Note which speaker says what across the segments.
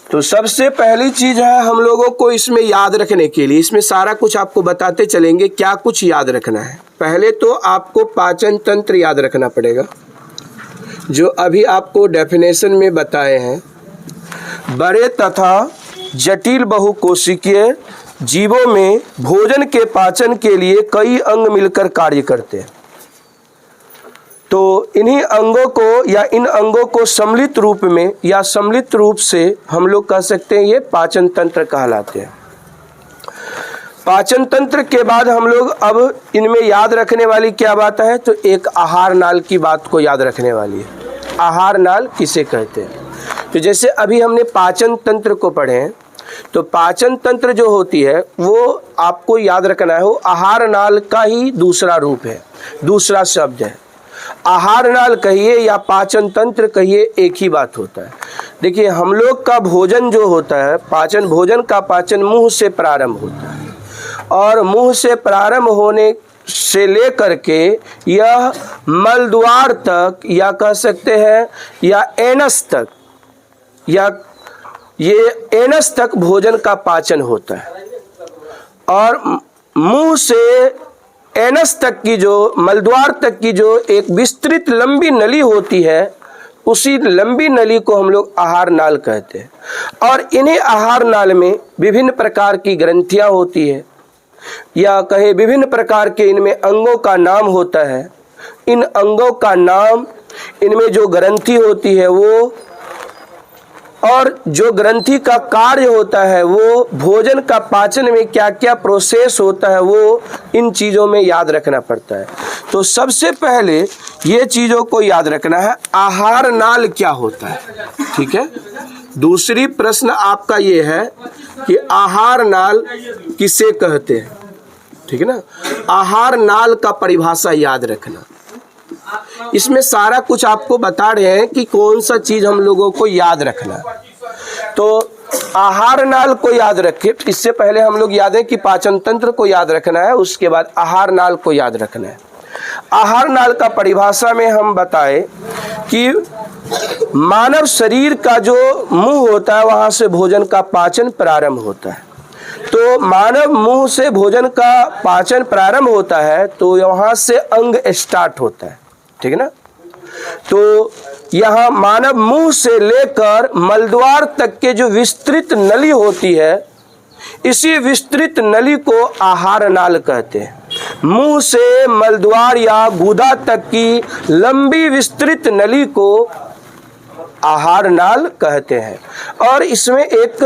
Speaker 1: तो सबसे पहली चीज है हम लोगों को इसमें याद रखने के लिए, इसमें सारा कुछ आपको बताते चलेंगे क्या कुछ याद रखना है। पहले तो आपको पाचन तंत्र याद रखना पड़ेगा, जो अभी आपको डेफिनेशन में बताए हैं। बड़े तथा जटिल बहुकोशिकीय जीवों में भोजन के पाचन के लिए कई अंग मिलकर कार्य करते हैं। तो इन्हीं अंगों को या इन अंगों को सम्मिलित रूप में या सम्मिलित रूप से हम लोग कह सकते हैं ये पाचन तंत्र कहलाते हैं। पाचन तंत्र के बाद हम लोग अब इनमें याद रखने वाली क्या बात है, तो एक आहार नाल की बात को याद रखने वाली है। आहार नाल किसे कहते हैं? तो जैसे अभी हमने पाचन तंत्र को पढ़े हैं, तो पाचन तंत्र जो होती है वो आपको याद रखना है, वो आहार नाल का ही दूसरा रूप है, दूसरा शब्द है। आहार नाल कहिए या पाचन तंत्र कहिए, एक ही बात होता है। देखिए हम लोग का भोजन जो होता है, पाचन, भोजन का पाचन मुंह से प्रारंभ होता है, और मुंह से प्रारंभ होने से लेकर के यह मलद्वार तक या कह सकते हैं या एनस तक, या ये एनस तक भोजन का पाचन होता है। और मुंह से एनस तक की जो, मलद्वार तक की जो एक विस्तृत लंबी नली होती है, उसी लंबी नली को हम लोग आहार नाल कहते हैं। और इन्हीं आहार नाल में विभिन्न प्रकार की ग्रंथियां होती है, या कहे विभिन्न प्रकार के इनमें अंगों का नाम होता है। इन अंगों का नाम, इनमें जो ग्रंथि होती है वो, और जो ग्रंथि का कार्य होता है वो, भोजन का पाचन में क्या क्या प्रोसेस होता है वो, इन चीज़ों में याद रखना पड़ता है। तो सबसे पहले ये चीज़ों को याद रखना है, आहार नाल क्या होता है। ठीक है, दूसरी प्रश्न आपका ये है कि आहार नाल किसे कहते हैं। ठीक है ना, आहार नाल का परिभाषा याद रखना। इसमें सारा कुछ आपको बता रहे हैं कि कौन सा चीज हम लोगों को याद रखना है। तो आहार नाल को याद रखें, इससे पहले हम लोग याद है कि पाचन तंत्र को याद रखना है, उसके बाद आहार नाल को याद रखना है। आहार नाल का परिभाषा में हम बताएं कि मानव शरीर का जो मुंह होता है वहां से भोजन का पाचन प्रारंभ होता है। तो मानव मुंह से भोजन का पाचन प्रारंभ होता है, तो वहां से अंग स्टार्ट होता है। ठीक है ना, तो यहाँ मानव मुंह से लेकर मलद्वार तक के जो विस्तृत नली होती है, इसी विस्तृत नली को आहार नाल कहते हैं। मुंह से मलद्वार या गुदा तक की लंबी विस्तृत नली को आहार नाल कहते हैं। और इसमें एक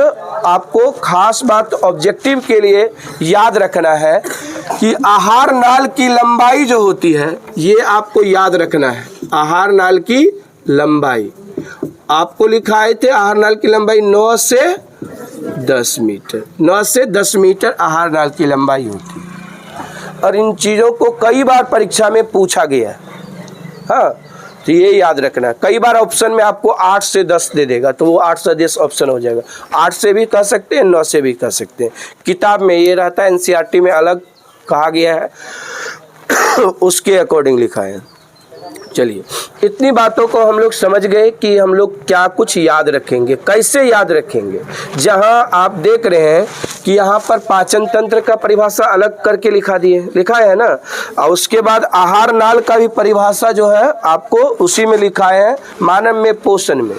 Speaker 1: आपको खास बात ऑब्जेक्टिव के लिए याद रखना है कि आहार नाल की लंबाई जो होती है, ये आपको याद रखना है। आहार नाल की लंबाई आपको लिखाए थे, आहार नाल की लंबाई 9 से 10 मीटर, 9 से 10 मीटर आहार नाल की लंबाई होती है। और इन चीज़ों को कई बार परीक्षा में पूछा गया है। हाँ, तो ये याद रखना। कई बार ऑप्शन में आपको 8 से 10 दे देगा, तो वो 8 से 10 ऑप्शन हो जाएगा। 8 से भी कह सकते हैं, 9 से भी कह सकते हैं। किताब में ये रहता है, एनसीईआरटी में अलग कहा गया है, उसके अकॉर्डिंग लिखा है। चलिए, इतनी बातों को हम लोग समझ गए कि हम लोग क्या कुछ याद रखेंगे, कैसे याद रखेंगे। जहां आप देख रहे हैं कि यहाँ पर पाचन तंत्र का परिभाषा अलग करके लिखा है ना, और उसके बाद आहार नाल का भी परिभाषा जो है आपको उसी में लिखा है, मानव में पोषण में।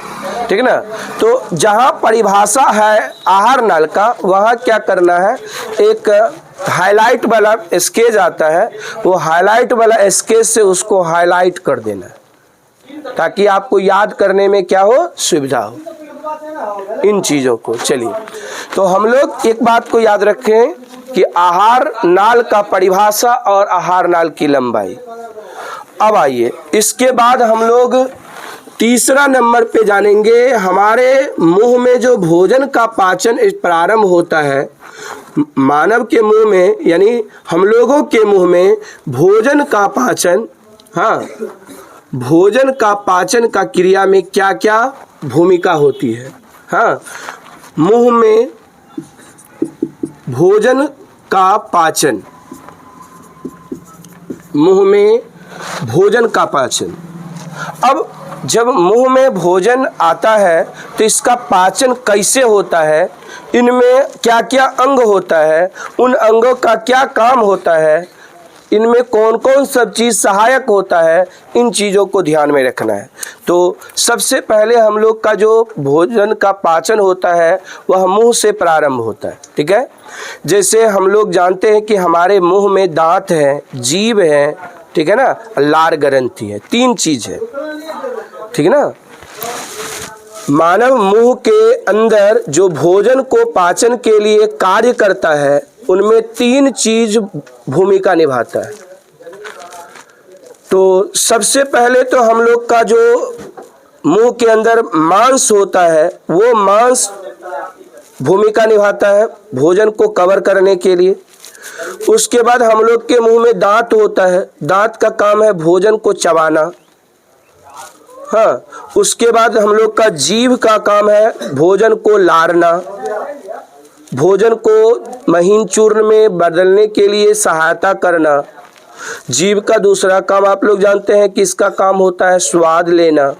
Speaker 1: ठीक है ना, तो जहाँ परिभाषा है आहार नाल का, वहाँ क्या करना है, एक हाईलाइट वाला स्केच आता है, वो हाईलाइट वाला स्केच से उसको हाईलाइट कर देना है, ताकि आपको याद करने में क्या हो, सुविधा हो इन चीज़ों को। चलिए, तो हम लोग एक बात को याद रखें कि आहार नाल का परिभाषा और आहार नाल की लंबाई। अब आइए, इसके बाद हम लोग तीसरा नंबर पे जानेंगे। हमारे मुंह में जो भोजन का पाचन प्रारंभ होता है, मानव के मुंह में, यानी हम लोगों के मुंह में भोजन का पाचन, हाँ, भोजन का पाचन का क्रिया में क्या क्या भूमिका होती है। हाँ, मुंह में भोजन का पाचन, मुंह में भोजन का पाचन। अब जब मुंह में भोजन आता है तो इसका पाचन कैसे होता है, इनमें क्या क्या अंग होता है, उन अंगों का क्या काम होता है, इनमें कौन कौन सब चीज़ सहायक होता है, इन चीज़ों को ध्यान में रखना है। तो सबसे पहले हम लोग का जो भोजन का पाचन होता है वह मुंह से प्रारंभ होता है। ठीक है, जैसे हम लोग जानते हैं कि हमारे मुंह में दांत है, जीभ है, ठीक है ना, लार ग्रंथि है, 3 चीज़ है। ठीक है ना। मानव मुंह के अंदर जो भोजन को पाचन के लिए कार्य करता है उनमें 3 चीज भूमिका निभाता है। तो सबसे पहले तो हम लोग का जो मुंह के अंदर मांस होता है वो मांस भूमिका निभाता है भोजन को कवर करने के लिए। उसके बाद हम लोग के मुंह में दांत होता है, दांत का काम है भोजन को चबाना। हाँ, उसके बाद हम लोग का जीभ का काम है भोजन को लारना, भोजन को महीन चूर्ण में बदलने के लिए सहायता करना। जीभ का दूसरा काम आप लोग जानते हैं कि इसका काम होता है स्वाद लेना।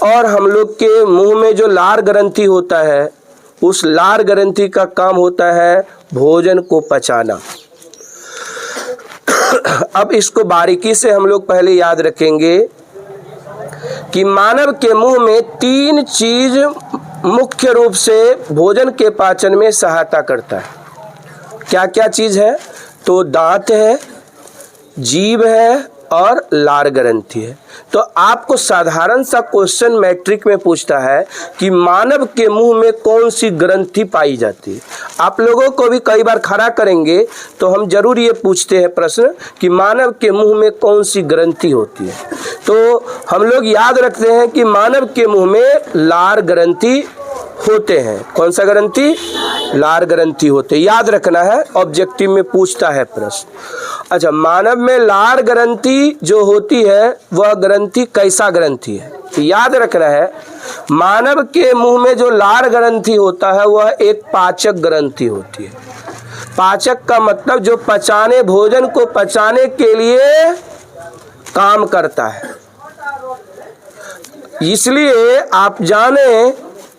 Speaker 1: और हम लोग के मुंह में जो लार ग्रंथि होता है उस लार ग्रंथि का काम होता है भोजन को पचाना। अब इसको बारीकी से हम लोग पहले याद रखेंगे कि मानव के मुंह में 3 चीज मुख्य रूप से भोजन के पाचन में सहायता करता है। क्या क्या चीज है? तो दांत है, जीभ है और लार ग्रंथि है। तो आपको साधारण सा क्वेश्चन मैट्रिक में पूछता है कि मानव के मुंह में कौन सी ग्रंथि पाई जाती है। आप लोगों को भी कई बार खड़ा करेंगे तो हम जरूर ये पूछते हैं प्रश्न कि मानव के मुंह में कौन सी ग्रंथि होती है। तो हम लोग याद रखते हैं कि मानव के मुंह में लार ग्रंथि होते हैं। कौन सा ग्रंथि? लार ग्रंथि होते, याद रखना है, ऑब्जेक्टिव में पूछता है प्रश्न। अच्छा, मानव में लार ग्रंथि जो होती है वह ग्रंथि कैसा ग्रंथि है? तो याद रखना है मानव के मुंह में जो लार ग्रंथि होता है वह एक पाचक ग्रंथि होती है। पाचक का मतलब जो पचाने, भोजन को पचाने के लिए काम करता है। इसलिए आप जाने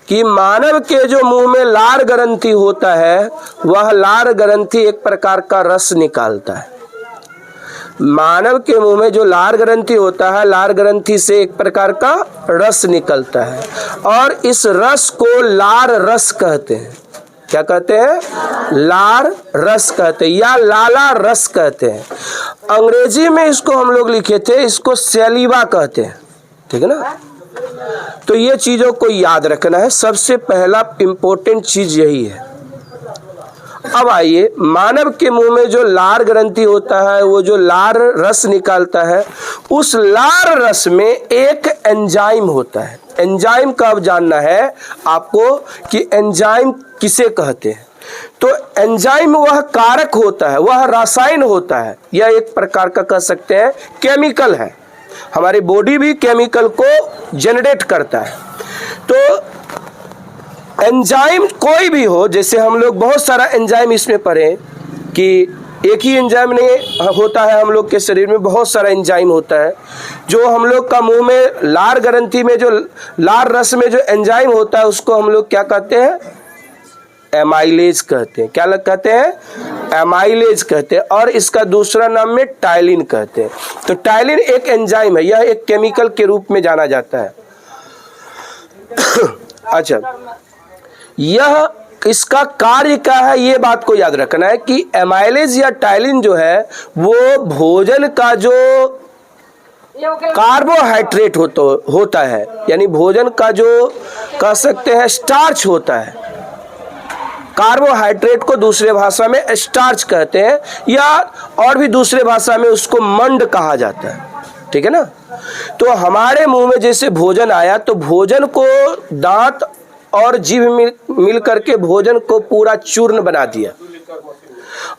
Speaker 1: कि मानव के जो मुंह में लार ग्रंथि होता है वह लार ग्रंथि एक प्रकार का रस निकालता है। मानव के मुंह में जो लार ग्रंथि होता है, लार ग्रंथि से एक प्रकार का रस निकलता है और इस रस को लार रस कहते हैं। क्या कहते हैं? लार रस कहते हैं या लाला रस कहते हैं। अंग्रेजी में इसको हम लोग लिखे थे, इसको सैलिवा कहते हैं। ठीक है ना। तो ये चीजों को याद रखना है, सबसे पहला इंपॉर्टेंट चीज यही है। अब आइए, मानव के मुंह में जो लार ग्रंथि होता है वो जो लार रस निकालता है, उस लार रस में एक एंजाइम होता है। एंजाइम का अब जानना है आपको कि एंजाइम किसे कहते हैं। तो एंजाइम वह कारक होता है, वह रसायन होता है, यह एक प्रकार का कह सकते हैं केमिकल है। हमारी बॉडी भी केमिकल को जनरेट करता है। तो एंजाइम कोई भी हो, जैसे हम लोग बहुत सारा एंजाइम इसमें पढ़े कि एक ही एंजाइम नहीं होता है, हम लोग के शरीर में बहुत सारा एंजाइम होता है। जो हम लोग का मुंह में लार ग्रंथि में जो लार रस में जो एंजाइम होता है उसको हम लोग क्या कहते हैं? एमाइलेज कहते हैं। क्या लग कहते हैं? एमाइलेज कहते हैं। और इसका दूसरा नाम में टाइलिन कहते हैं। तो टाइलिन एक एंजाइम है, यह एक केमिकल के रूप में जाना जाता है। अच्छा, यह इसका कार्य क्या है ये बात को याद रखना है कि एमाइलेज या टाइलिन जो है वो भोजन का जो कार्बोहाइड्रेट होता है, यानी भोजन का जो कह सकते हैं स्टार्च होता है। कार्बोहाइड्रेट को दूसरे भाषा में स्टार्च कहते हैं या और भी दूसरे भाषा में उसको मंड कहा जाता है। ठीक है ना। तो हमारे मुंह में जैसे भोजन आया तो भोजन को दांत और जीभ मिल करके भोजन को पूरा चूर्ण बना दिया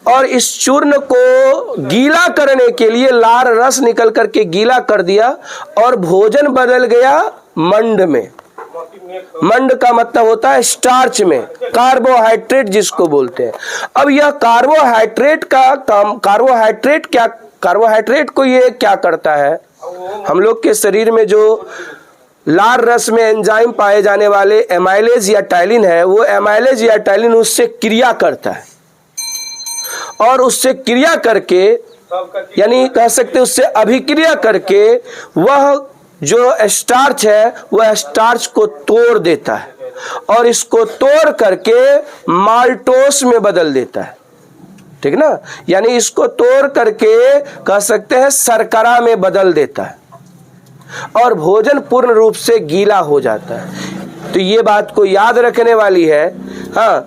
Speaker 1: और इस चूर्ण को गीला करने के लिए लार रस निकल करके गीला कर दिया और भोजन बदल गया मंड में। मंड का मतलब होता है स्टार्च में, कार्बोहाइड्रेट जिसको बोलते हैं। अब यह कार्बोहाइड्रेट का काम, कार्बोहाइड्रेट को ये क्या करता है? हम लोग के शरीर में जो लार रस में एंजाइम पाए जाने वाले एमाइलेज या टाइलिन है, वो एमाइलेज या टाइलिन उससे क्रिया करता है और उससे क्रिया करके, यानी कह सकते हैं उससे अभिक्रिया करके वह जो स्टार्च है वह स्टार्च को तोड़ देता है और इसको तोड़ करके माल्टोस में बदल देता है। ठीक ना, यानी इसको तोड़ करके कह सकते हैं शर्करा में बदल देता है और भोजन पूर्ण रूप से गीला हो जाता है। तो ये बात को याद रखने वाली है। हाँ,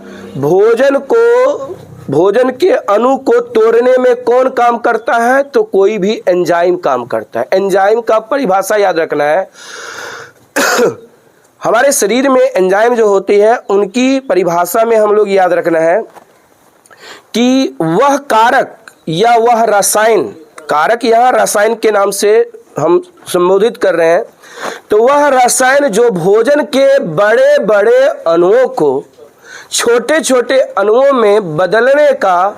Speaker 1: भोजन के अणु को तोड़ने में कौन काम करता है? तो कोई भी एंजाइम काम करता है। एंजाइम का परिभाषा याद रखना है। हमारे शरीर में एंजाइम जो होती है उनकी परिभाषा में हम लोग याद रखना है कि वह कारक या वह रसायन, कारक यहाँ रसायन के नाम से हम संबोधित कर रहे हैं, तो वह रसायन जो भोजन के बड़े बड़े अणुओं को छोटे छोटे अणुओं में बदलने का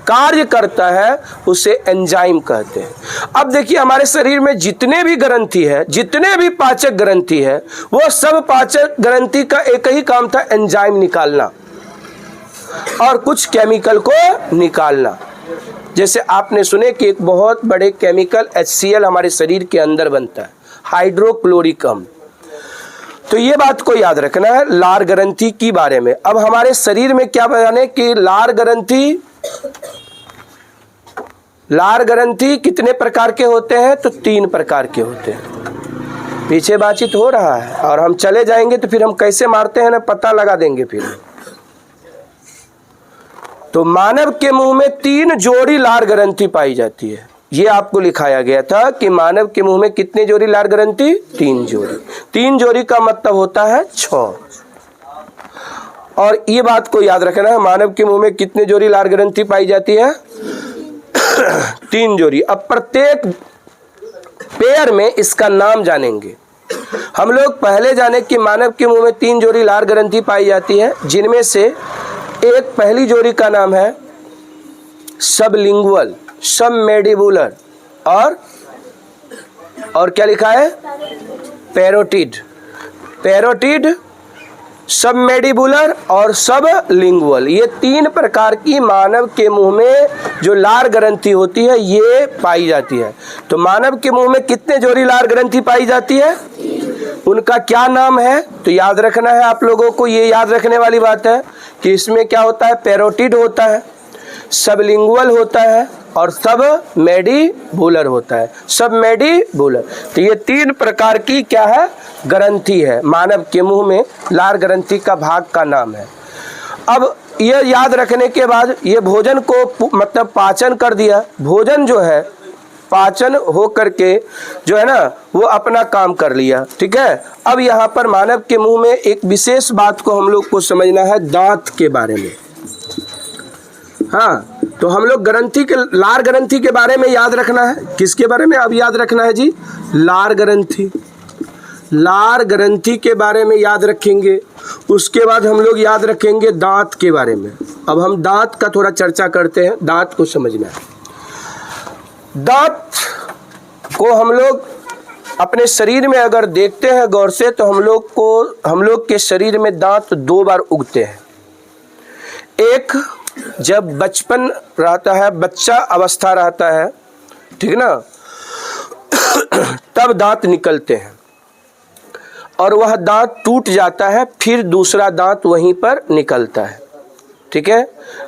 Speaker 1: कार्य करता है, उसे एंजाइम कहते हैं। अब देखिए, हमारे शरीर में जितने भी ग्रंथि है, जितने भी पाचक ग्रंथि है, वो सब पाचक ग्रंथि का एक ही काम था, एंजाइम निकालना और कुछ केमिकल को निकालना। जैसे आपने सुने कि एक बहुत बड़े केमिकल HCl हमारे शरीर के अंदर बनता है, हाइड्रोक्लोरिक अम्ल। तो ये बात को याद रखना है लार ग्रंथि की बारे में। अब हमारे शरीर में क्या बताने कि लार ग्रंथि कितने प्रकार के होते हैं? तो 3 प्रकार के होते हैं। पीछे बातचीत हो रहा है और हम चले जाएंगे तो फिर हम कैसे मारते हैं ना पता लगा देंगे फिर। तो मानव के मुंह में 3 जोड़ी लार ग्रंथि पाई जाती है। ये आपको लिखाया गया था कि मानव के मुंह में कितने जोड़ी लार ग्रंथि? 3 जोड़ी। 3 जोड़ी का मतलब होता है 6। और ये बात को याद रखना है, मानव के मुंह में कितने जोड़ी लार ग्रंथि पाई जाती है? 3 जोड़ी। अब प्रत्येक पेयर में इसका नाम जानेंगे हम लोग। पहले जाने कि मानव के मुंह में 3 जोड़ी लार ग्रंथि पाई जाती है, जिनमें से एक पहली जोड़ी का नाम है सबलिंगुअल, सबमैंडिबुलर और क्या लिखा है? पैरोटिड, सबमैंडिबुलर और सबलिंगुअल। ये 3 प्रकार की मानव के मुंह में जो लार ग्रंथि होती है ये पाई जाती है। तो मानव के मुंह में कितने जोड़ी लार ग्रंथि पाई जाती है? उनका क्या नाम है? तो याद रखना है आप लोगों को, ये याद रखने वाली बात है कि इसमें क्या होता है? पैरोटिड होता है, सबलिंगुअल होता है और सबमैंडिबुलर होता है। सबमैंडिबुलर। तो ये 3 प्रकार की क्या है? ग्रंथि है। मानव के मुंह में लार ग्रंथि का भाग का नाम है। अब ये याद रखने के बाद ये भोजन को मतलब पाचन कर दिया। भोजन जो है पाचन हो करके जो है ना वो अपना काम कर लिया। ठीक है, अब यहाँ पर मानव के मुंह में एक विशेष बात को हम लोग को समझना है, दांत के बारे में। हाँ, तो हम लोग लार ग्रंथि के बारे में याद रखना है। किसके बारे में अब याद रखना है जी? लार ग्रंथि। लार ग्रंथि के बारे में याद रखेंगे। उसके बाद हम लोग याद रखेंगे दांत के बारे में। अब हम दांत का थोड़ा चर्चा करते हैं, दांत को समझना है। दांत को हम लोग अपने शरीर में अगर देखते हैं गौर से, तो हम लोग के शरीर में दांत 2 बार उगते हैं। एक जब बचपन रहता है, बच्चा अवस्था रहता है, ठीक ना, तब दांत निकलते हैं और वह दांत टूट जाता है, फिर दूसरा दांत वहीं पर निकलता है। ठीक है,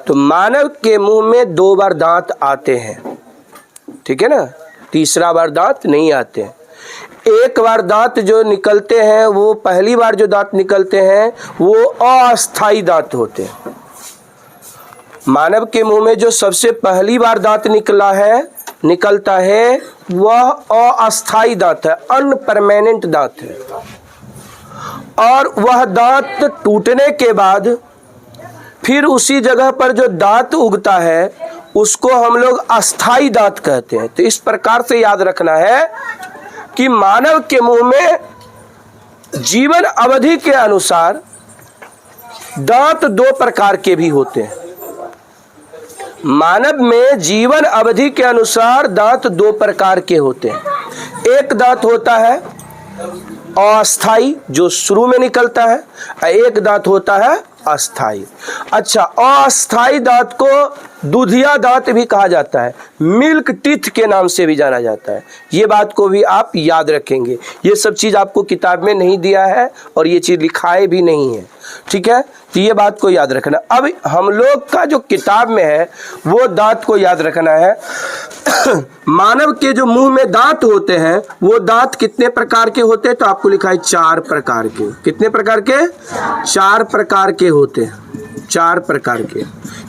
Speaker 1: तो मानव के मुंह में 2 बार दांत आते हैं। ठीक है ना, तीसरा बार दांत नहीं आते हैं। एक बार दांत जो निकलते हैं, वो पहली बार जो दांत निकलते हैं वो अस्थाई दांत होते हैं। मानव के मुंह में जो सबसे पहली बार दांत निकलता है वह अस्थाई दांत है, अनपरमानेंट दांत है। और वह दांत टूटने के बाद फिर उसी जगह पर जो दांत उगता है उसको हम लोग अस्थाई दांत कहते हैं। तो इस प्रकार से याद रखना है कि मानव के मुंह में जीवन अवधि के अनुसार दांत 2 प्रकार के भी होते हैं। मानव में जीवन अवधि के अनुसार दांत दो प्रकार के होते हैं। एक दांत होता है अस्थाई, जो शुरू में निकलता है, एक दांत होता है अस्थाई। अच्छा, अस्थाई दांत को दूधिया दांत भी कहा जाता है, मिल्क टीथ के नाम से भी जाना जाता है। ये बात को भी आप याद रखेंगे। ये सब चीज आपको किताब में नहीं दिया है और ये चीज लिखाए भी नहीं है, ठीक है। तो ये बात को याद रखना। अब हम लोग का जो किताब में है वो दांत को याद रखना है। मानव के जो मुंह में दांत होते हैं वो दांत कितने प्रकार के होते हैं, तो आपको लिखा है 4 प्रकार के। कितने प्रकार के? 4 प्रकार के होते हैं, 4 प्रकार के।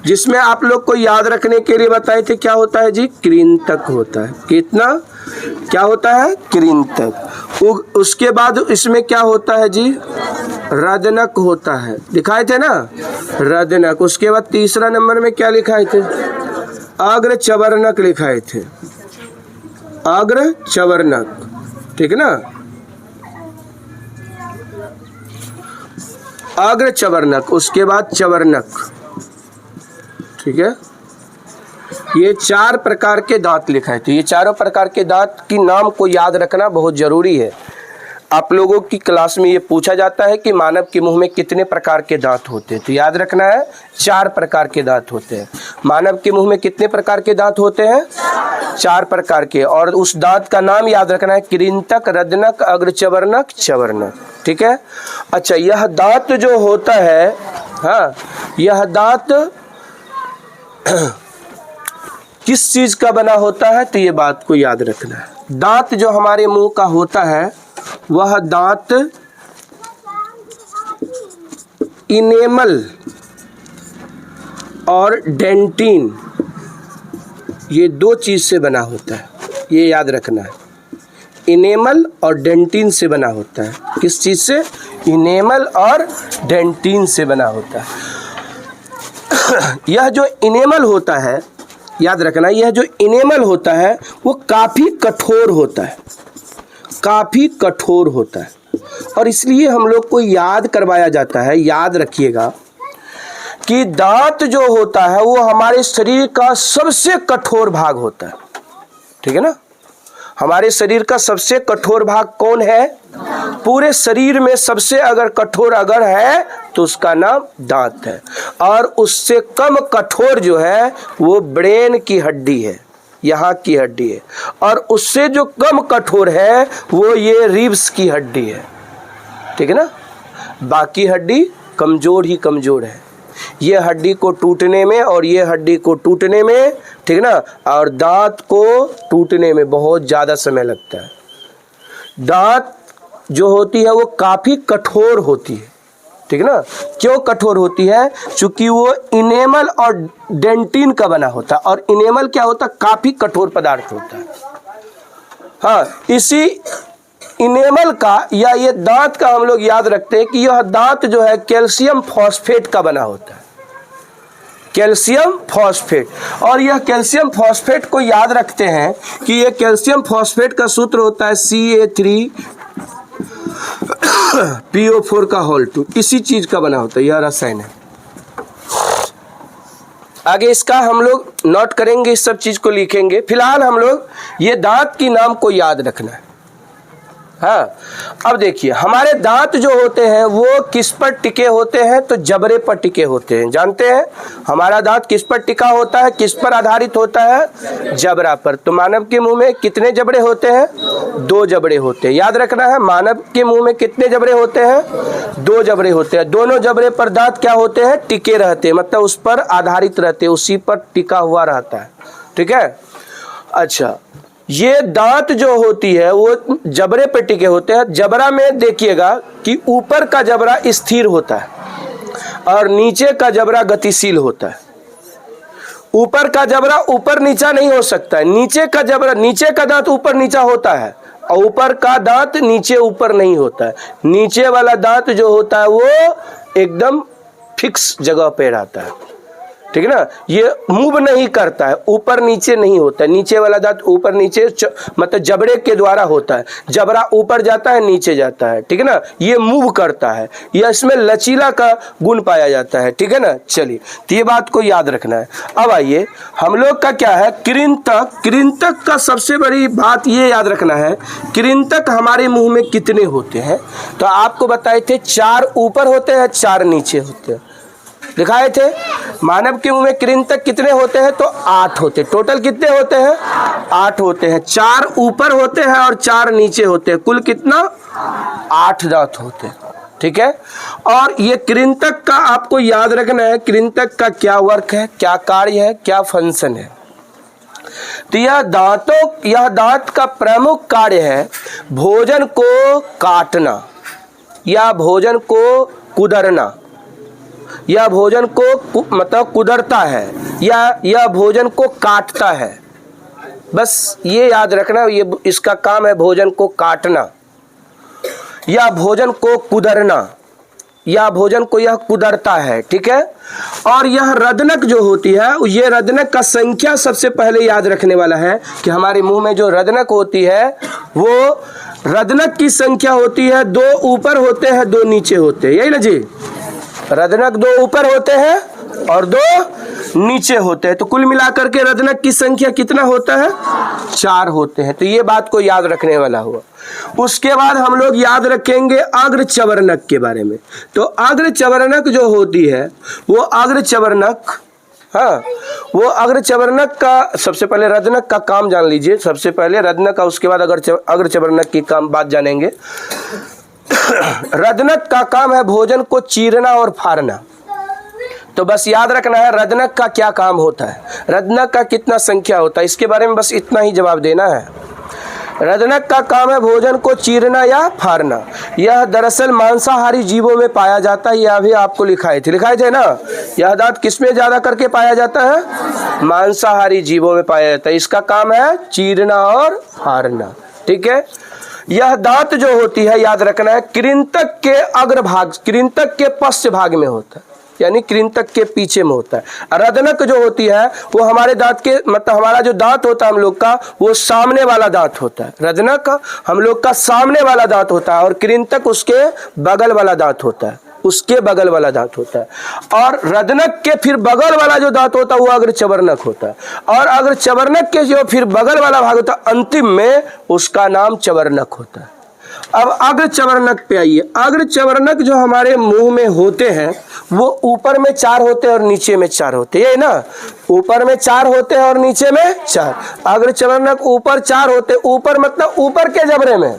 Speaker 1: जिसमें आप लोग को याद रखने के लिए बताए थे क्या होता है जी, कृंतक होता है। कितना क्या होता है? कृंतक। उसके बाद इसमें क्या होता है जी, रदनक होता है, दिखाए थे ना, रदनक। उसके बाद तीसरा नंबर में क्या लिखाए थे, अग्र चवर्णक लिखाए थे, अग्र चवर्णक, ठीक है ना, अग्र चवर्णक। उसके बाद चवर्णक, ठीक है। ये 4 प्रकार के दांत लिखाए थे। ये चारों प्रकार के दांत की नाम को याद रखना बहुत जरूरी है। आप लोगों की क्लास में ये पूछा जाता है कि मानव के मुंह में कितने प्रकार के दांत होते हैं, तो याद रखना है 4 प्रकार के दांत होते हैं। मानव के मुंह में कितने प्रकार के दांत होते हैं? 4 प्रकार के। और उस दांत का नाम याद रखना है, कृंतक, रदनक, अग्रचवर्णक, चवर्णक, ठीक है। अच्छा, यह दांत जो होता है, हाँ, यह दांत किस चीज का बना होता है, तो ये बात को याद रखना है। दांत जो हमारे मुंह का होता है वह दांत इनेमल और डेंटिन, ये 2 चीज से बना होता है, ये याद रखना है। इनेमल और डेंटिन से बना होता है। किस चीज से? इनेमल और डेंटिन से बना होता है। यह जो इनेमल होता है, याद रखना, यह जो इनेमल होता है वो काफी कठोर होता है, काफी कठोर होता है। और इसलिए हम लोग को याद करवाया जाता है, याद रखिएगा कि दांत जो होता है वो हमारे शरीर का सबसे कठोर भाग होता है, ठीक है ना। हमारे शरीर का सबसे कठोर भाग कौन है? पूरे शरीर में सबसे अगर कठोर अगर है तो उसका नाम दांत है। और उससे कम कठोर जो है वो ब्रेन की हड्डी है, यहाँ की हड्डी है। और उससे जो कम कठोर है वो ये रिब्स की हड्डी है, ठीक है ना। बाकी हड्डी कमजोर ही कमजोर है। ये हड्डी को टूटने में और ये हड्डी को टूटने में, ठीक है ना, और दांत को टूटने में बहुत ज़्यादा समय लगता है। दांत जो होती है वो काफ़ी कठोर होती है, ठीक है ना। क्यों कठोर होती है? क्योंकि वो इनेमल और डेंटिन का बना होता है। और इनेमल क्या होता है? काफ़ी कठोर पदार्थ होता है। हाँ, इसी इनेमल का या ये दांत का हम लोग याद रखते हैं कि यह दांत जो है कैल्शियम फॉस्फेट का बना होता है, कैल्शियम फॉस्फेट। और यह कैल्शियम फॉस्फेट को याद रखते हैं कि यह कैल्शियम फॉस्फेट का सूत्र होता है CA3PO4 का होल 2। इसी चीज का बना होता है, यह रसायन है। आगे इसका हम लोग नोट करेंगे, इस सब चीज को लिखेंगे। फिलहाल हम लोग ये दांत की नाम को याद रखना है। हाँ, अब देखिए हमारे दांत जो होते हैं वो किस पर टिके होते हैं? तो जबड़े पर टिके होते हैं। जानते हैं हमारा दांत किस पर टिका होता है, किस पर आधारित होता है? जबड़ा पर। तो मानव के मुंह में कितने जबड़े होते हैं? 2 जबड़े होते हैं। याद रखना है, मानव के मुंह में कितने जबड़े होते हैं? 2 जबड़े होते हैं। दोनों जबड़े पर दांत क्या होते हैं? टिके रहते हैं, मतलब उस पर आधारित रहते हैं, उसी पर टिका हुआ रहता है, ठीक है। अच्छा, ये दांत जो होती है वो जबड़े पे टिके होते हैं। जबड़ा में देखिएगा कि ऊपर का जबड़ा स्थिर होता है और नीचे का जबड़ा गतिशील होता है। ऊपर का जबड़ा ऊपर नीचा नहीं हो सकता है, नीचे का जबड़ा, नीचे का दांत ऊपर नीचा होता है और ऊपर का दांत नीचे ऊपर नहीं होता है। नीचे वाला दांत जो होता है वो एकदम फिक्स जगह पे रहता है, ठीक है ना, ये मूव नहीं करता है, ऊपर नीचे नहीं होता है, नीचे वाला दांत ऊपर नीचे मतलब जबड़े के द्वारा होता है, जबड़ा ऊपर जाता है नीचे जाता है, ठीक है ना, ये मूव करता है, ये इसमें लचीला का गुण पाया जाता है, ठीक है ना। चलिए, तो ये बात को याद रखना है। अब आइए, हम लोग का क्या है, कृंतक। कृंतक का सबसे बड़ी बात ये याद रखना है, कृंतक हमारे मुंह में कितने होते हैं, तो आपको बताए थे 4 ऊपर होते हैं, 4 नीचे होते हैं, दिखाए थे। मानव के मुंह में कृंतक कितने होते हैं, तो 8 होते। टोटल कितने होते हैं, 8 होते हैं, 4 ऊपर होते हैं और 4 नीचे होते हैं, कुल कितना, 8 दांत होते हैं, ठीक है। और ये कृंतक का आपको याद रखना है, कृंतक का क्या वर्क है, क्या कार्य है, क्या फंक्शन है। तो यह दांत का प्रमुख कार्य है भोजन को काटना या भोजन को कुदरना, यह भोजन को मतलब कुदरता है या यह भोजन को काटता है, बस ये याद रखना, ये इसका काम है भोजन को काटना या भोजन को कुदरना या भोजन को यह कुदरता है, ठीक है। और यह रदनक जो होती है, ये रदनक का संख्या सबसे पहले याद रखने वाला है कि हमारे मुंह में जो रदनक होती है वो रदनक की संख्या होती है 2 ऊपर होते हैं 2 नीचे होते हैं, यही ना जी। रदनक 2 ऊपर होते हैं और 2 नीचे होते हैं, तो कुल मिलाकर के रदनक की संख्या कितना होता है, 4 होते हैं। तो ये बात को याद रखने वाला हुआ। उसके बाद हम लोग याद रखेंगे अग्र चवर्णक के बारे में। तो अग्र चवर्णक जो होती है वो अग्र चवर्णक, हाँ, वो अग्र चवर्णक का सबसे पहले रदनक का काम जान लीजिए, सबसे पहले रदनक का, उसके बाद अग्र चवर्णक की काम बात जानेंगे। रदनक का काम है भोजन को चीरना और फाड़ना। तो बस याद रखना है रदनक का क्या काम होता है, रदनक का कितना संख्या होता है, इसके बारे में बस इतना ही जवाब देना है। रदनक का काम है भोजन को चीरना या फाड़ना। यह दरअसल मांसाहारी जीवों में पाया जाता है, यह भी आपको लिखाए थे ना। यह दांत किसमें ज्यादा करके पाया जाता है, मांसाहारी जीवों में पाया जाता है, इसका काम है चीरना और फाड़ना, ठीक है। यह दांत जो होती है याद रखना है कृंतक के अग्रभाग, कृंतक के पश्च भाग में होता है, यानी कृंतक के पीछे में होता है। रदनक जो होती है वो हमारे दांत के मतलब हमारा जो दांत होता है हम लोग का, वो सामने वाला दांत होता है। रदनक हम लोग का सामने वाला दांत होता है और कृंतक उसके बगल वाला दांत होता है, उसके बगल वाला दांत होता है। और रदनक के फिर बगल वाला जो दांत होता है वो अग्र चवर्णक होता है, और अग्र चवर्णक के जो फिर बगल वाला भाग होता है अंतिम में, उसका नाम चवर्णक होता है। अब अग्र चवर्णक पे आइए। अग्र चवर्णक जो हमारे मुंह में होते हैं वो ऊपर में 4 होते हैं और नीचे में 4 होते हैं, ना, ऊपर में 4 होते हैं और नीचे में 4। अग्र चवर्णक ऊपर 4 होते, ऊपर मतलब ऊपर के जबड़े में,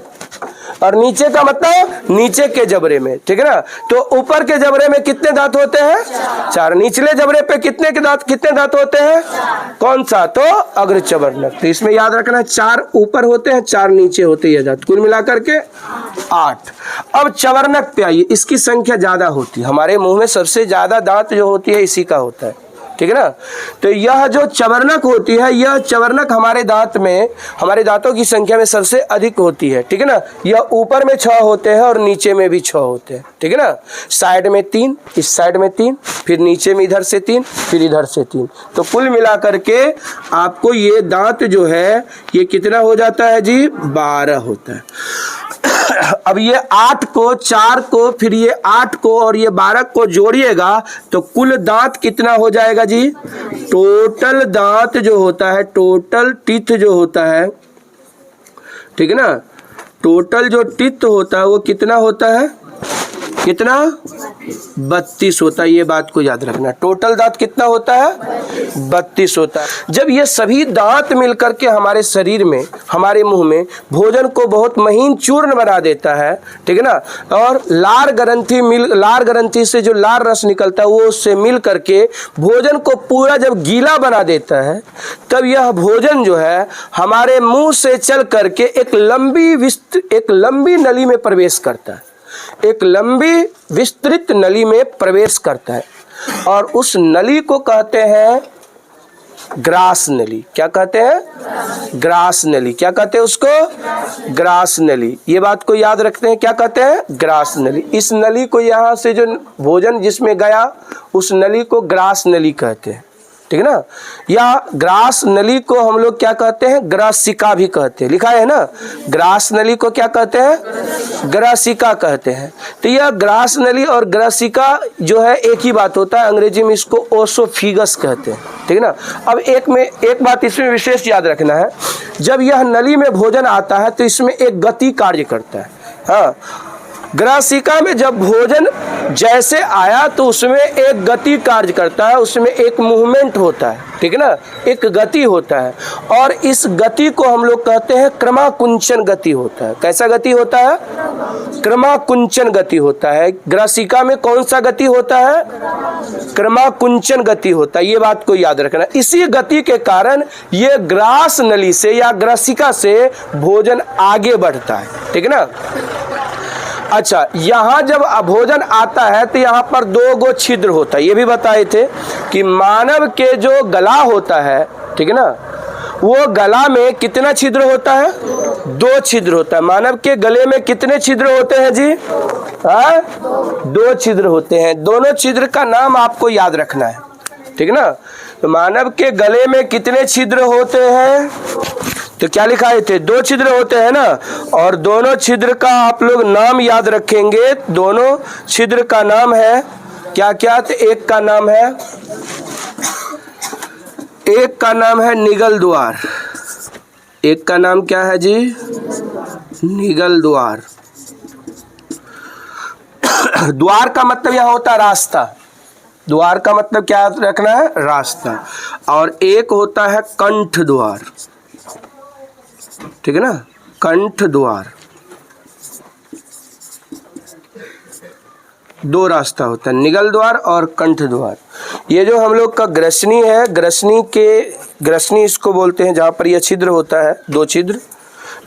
Speaker 1: और नीचे का मतलब नीचे के जबड़े में, ठीक है ना। तो ऊपर के जबड़े में कितने दांत होते हैं, 4। निचले जबड़े पे कितने दांत होते हैं, कौन सा, तो अग्र चवर्णक। तो इसमें याद रखना है 4 ऊपर होते हैं 4 नीचे होते हैं दांत, कुल मिलाकर के 8। अब चवर्णक पे आइए, इसकी संख्या ज्यादा होती है, हमारे मुंह में सबसे ज्यादा दांत जो होती है इसी का होता है, ठीक है ना। तो यह जो चवर्णक होती है, यह चवर्णक हमारे दांत में, हमारे दांतों की संख्या में सबसे अधिक होती है, ठीक है ना। यह ऊपर में 6 होते हैं और नीचे में भी 6 होते हैं, ठीक है ना। साइड में 3, इस साइड में 3, फिर नीचे में इधर से 3, फिर इधर से 3, तो कुल मिलाकर के आपको ये दांत जो है ये कितना हो जाता है जी, 12 होता है। अब ये 8 को, 4 को, फिर ये 8 को और ये 12 को जोड़िएगा तो कुल दांत कितना हो जाएगा जी, टोटल दांत जो होता है, टोटल टीथ जो होता है, ठीक है ना, टोटल जो टीथ होता है वो कितना होता है, कितना, 32 होता है। ये बात को याद रखना, टोटल दांत कितना होता है, 32 होता है। जब ये सभी दांत मिलकर के हमारे शरीर में, हमारे मुंह में भोजन को बहुत महीन चूर्ण बना देता है, ठीक है ना, और लार ग्रंथि से जो लार रस निकलता है वो उससे मिल करके भोजन को पूरा जब गीला बना देता है, तब यह भोजन जो है हमारे मुंह से चल करके एक लंबी नली में प्रवेश करता है, एक लंबी विस्तृत नली में प्रवेश करता है, और उस नली को कहते हैं ग्रास नली। क्या कहते हैं? ग्रास नली। क्या कहते हैं उसको? ग्रास नली। ये बात को याद रखते हैं, क्या कहते हैं? ग्रास नली। इस नली को, यहाँ से जो भोजन जिसमें गया उस नली को ग्रास नली कहते हैं, ठीक है ना। या ग्रास नली को हम लोग क्या कहते हैं? ग्रासिका भी कहते हैं, लिखा है ना। ग्रास नली को क्या कहते हैं? ग्रासिका कहते हैं। तो यह ग्रास नली और ग्रासिका जो है एक ही बात होता है, अंग्रेजी में इसको ओसोफिगस कहते हैं, ठीक है ना। अब एक बात इसमें विशेष याद रखना है, जब यह नली में भोजन आता है तो इसमें एक गति कार्य करता है। हाँ, ग्रासिका में जब भोजन जैसे आया तो उसमें एक गति कार्य करता है, उसमें एक मूवमेंट होता है, ठीक है ना, एक गति होता है। और इस गति को हम लोग कहते हैं क्रमाकुंचन गति होता है। कैसा गति होता है? क्रमाकुंचन गति होता है। ग्रासिका में कौन सा गति होता है? क्रमाकुंचन गति होता है। ये बात को याद रखना। इसी गति के कारण ये ग्रास नली से या ग्रासिका से भोजन आगे बढ़ता है, ठीक है ना। अच्छा, यहाँ जब भोजन आता है तो यहाँ पर 2 गो छिद्र होता है। ये भी बताए थे कि मानव के जो गला होता है, ठीक है ना, वो गला में कितना छिद्र होता है? 2 छिद्र होता है। मानव के गले में कितने छिद्र होते हैं जी? 2 छिद्र होते हैं। दोनों छिद्र का नाम आपको याद रखना है, ठीक है ना। तो मानव के गले में कितने छिद्र होते हैं? तो क्या लिखाए थे? 2 छिद्र होते हैं ना। और दोनों छिद्र का आप लोग नाम याद रखेंगे। दोनों छिद्र का नाम है क्या क्या? तो एक का नाम है निगल द्वार। एक का नाम क्या है जी? निगल द्वार। द्वार का मतलब यहाँ होता है रास्ता। द्वार का मतलब क्या रखना है? रास्ता। और एक होता है कंठ द्वार, ठीक है ना, कंठ द्वार। 2 रास्ता होता है, निगल द्वार और कंठ द्वार। ये जो हम लोग का ग्रसनी है, ग्रसनी इसको बोलते हैं, जहाँ पर यह छिद्र होता है, 2 छिद्र।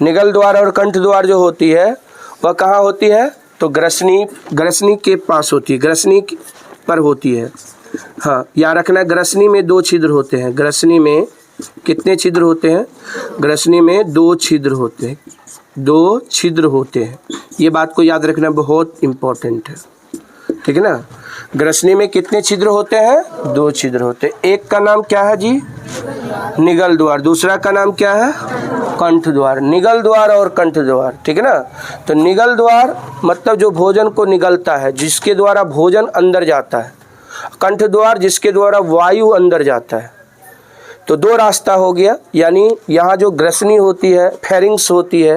Speaker 1: निगल द्वार और कंठ द्वार जो होती है वह कहाँ होती है? तो ग्रसनी के पास होती है, ग्रसनी पर होती है। हाँ, याद रखना, ग्रसनी में 2 छिद्र होते हैं। ग्रसनी में कितने छिद्र होते हैं? ग्रसनी में 2 छिद्र होते हैं। 2 छिद्र होते हैं। ये बात को याद रखना बहुत इम्पोर्टेंट है, ठीक है ना। ग्रसनी में कितने छिद्र होते हैं? 2 छिद्र होते हैं। एक का नाम क्या है जी? निगल द्वार। दूसरा का नाम क्या है? कंठ द्वार। निगल द्वार और कंठ द्वार, ठीक है ना। तो निगल द्वार मतलब जो भोजन को निगलता है, जिसके द्वारा भोजन अंदर जाता है। कंठ द्वार जिसके द्वारा वायु अंदर जाता है। तो 2 रास्ता हो गया। यानी यहाँ जो ग्रसनी होती है, फेरिंग्स होती है,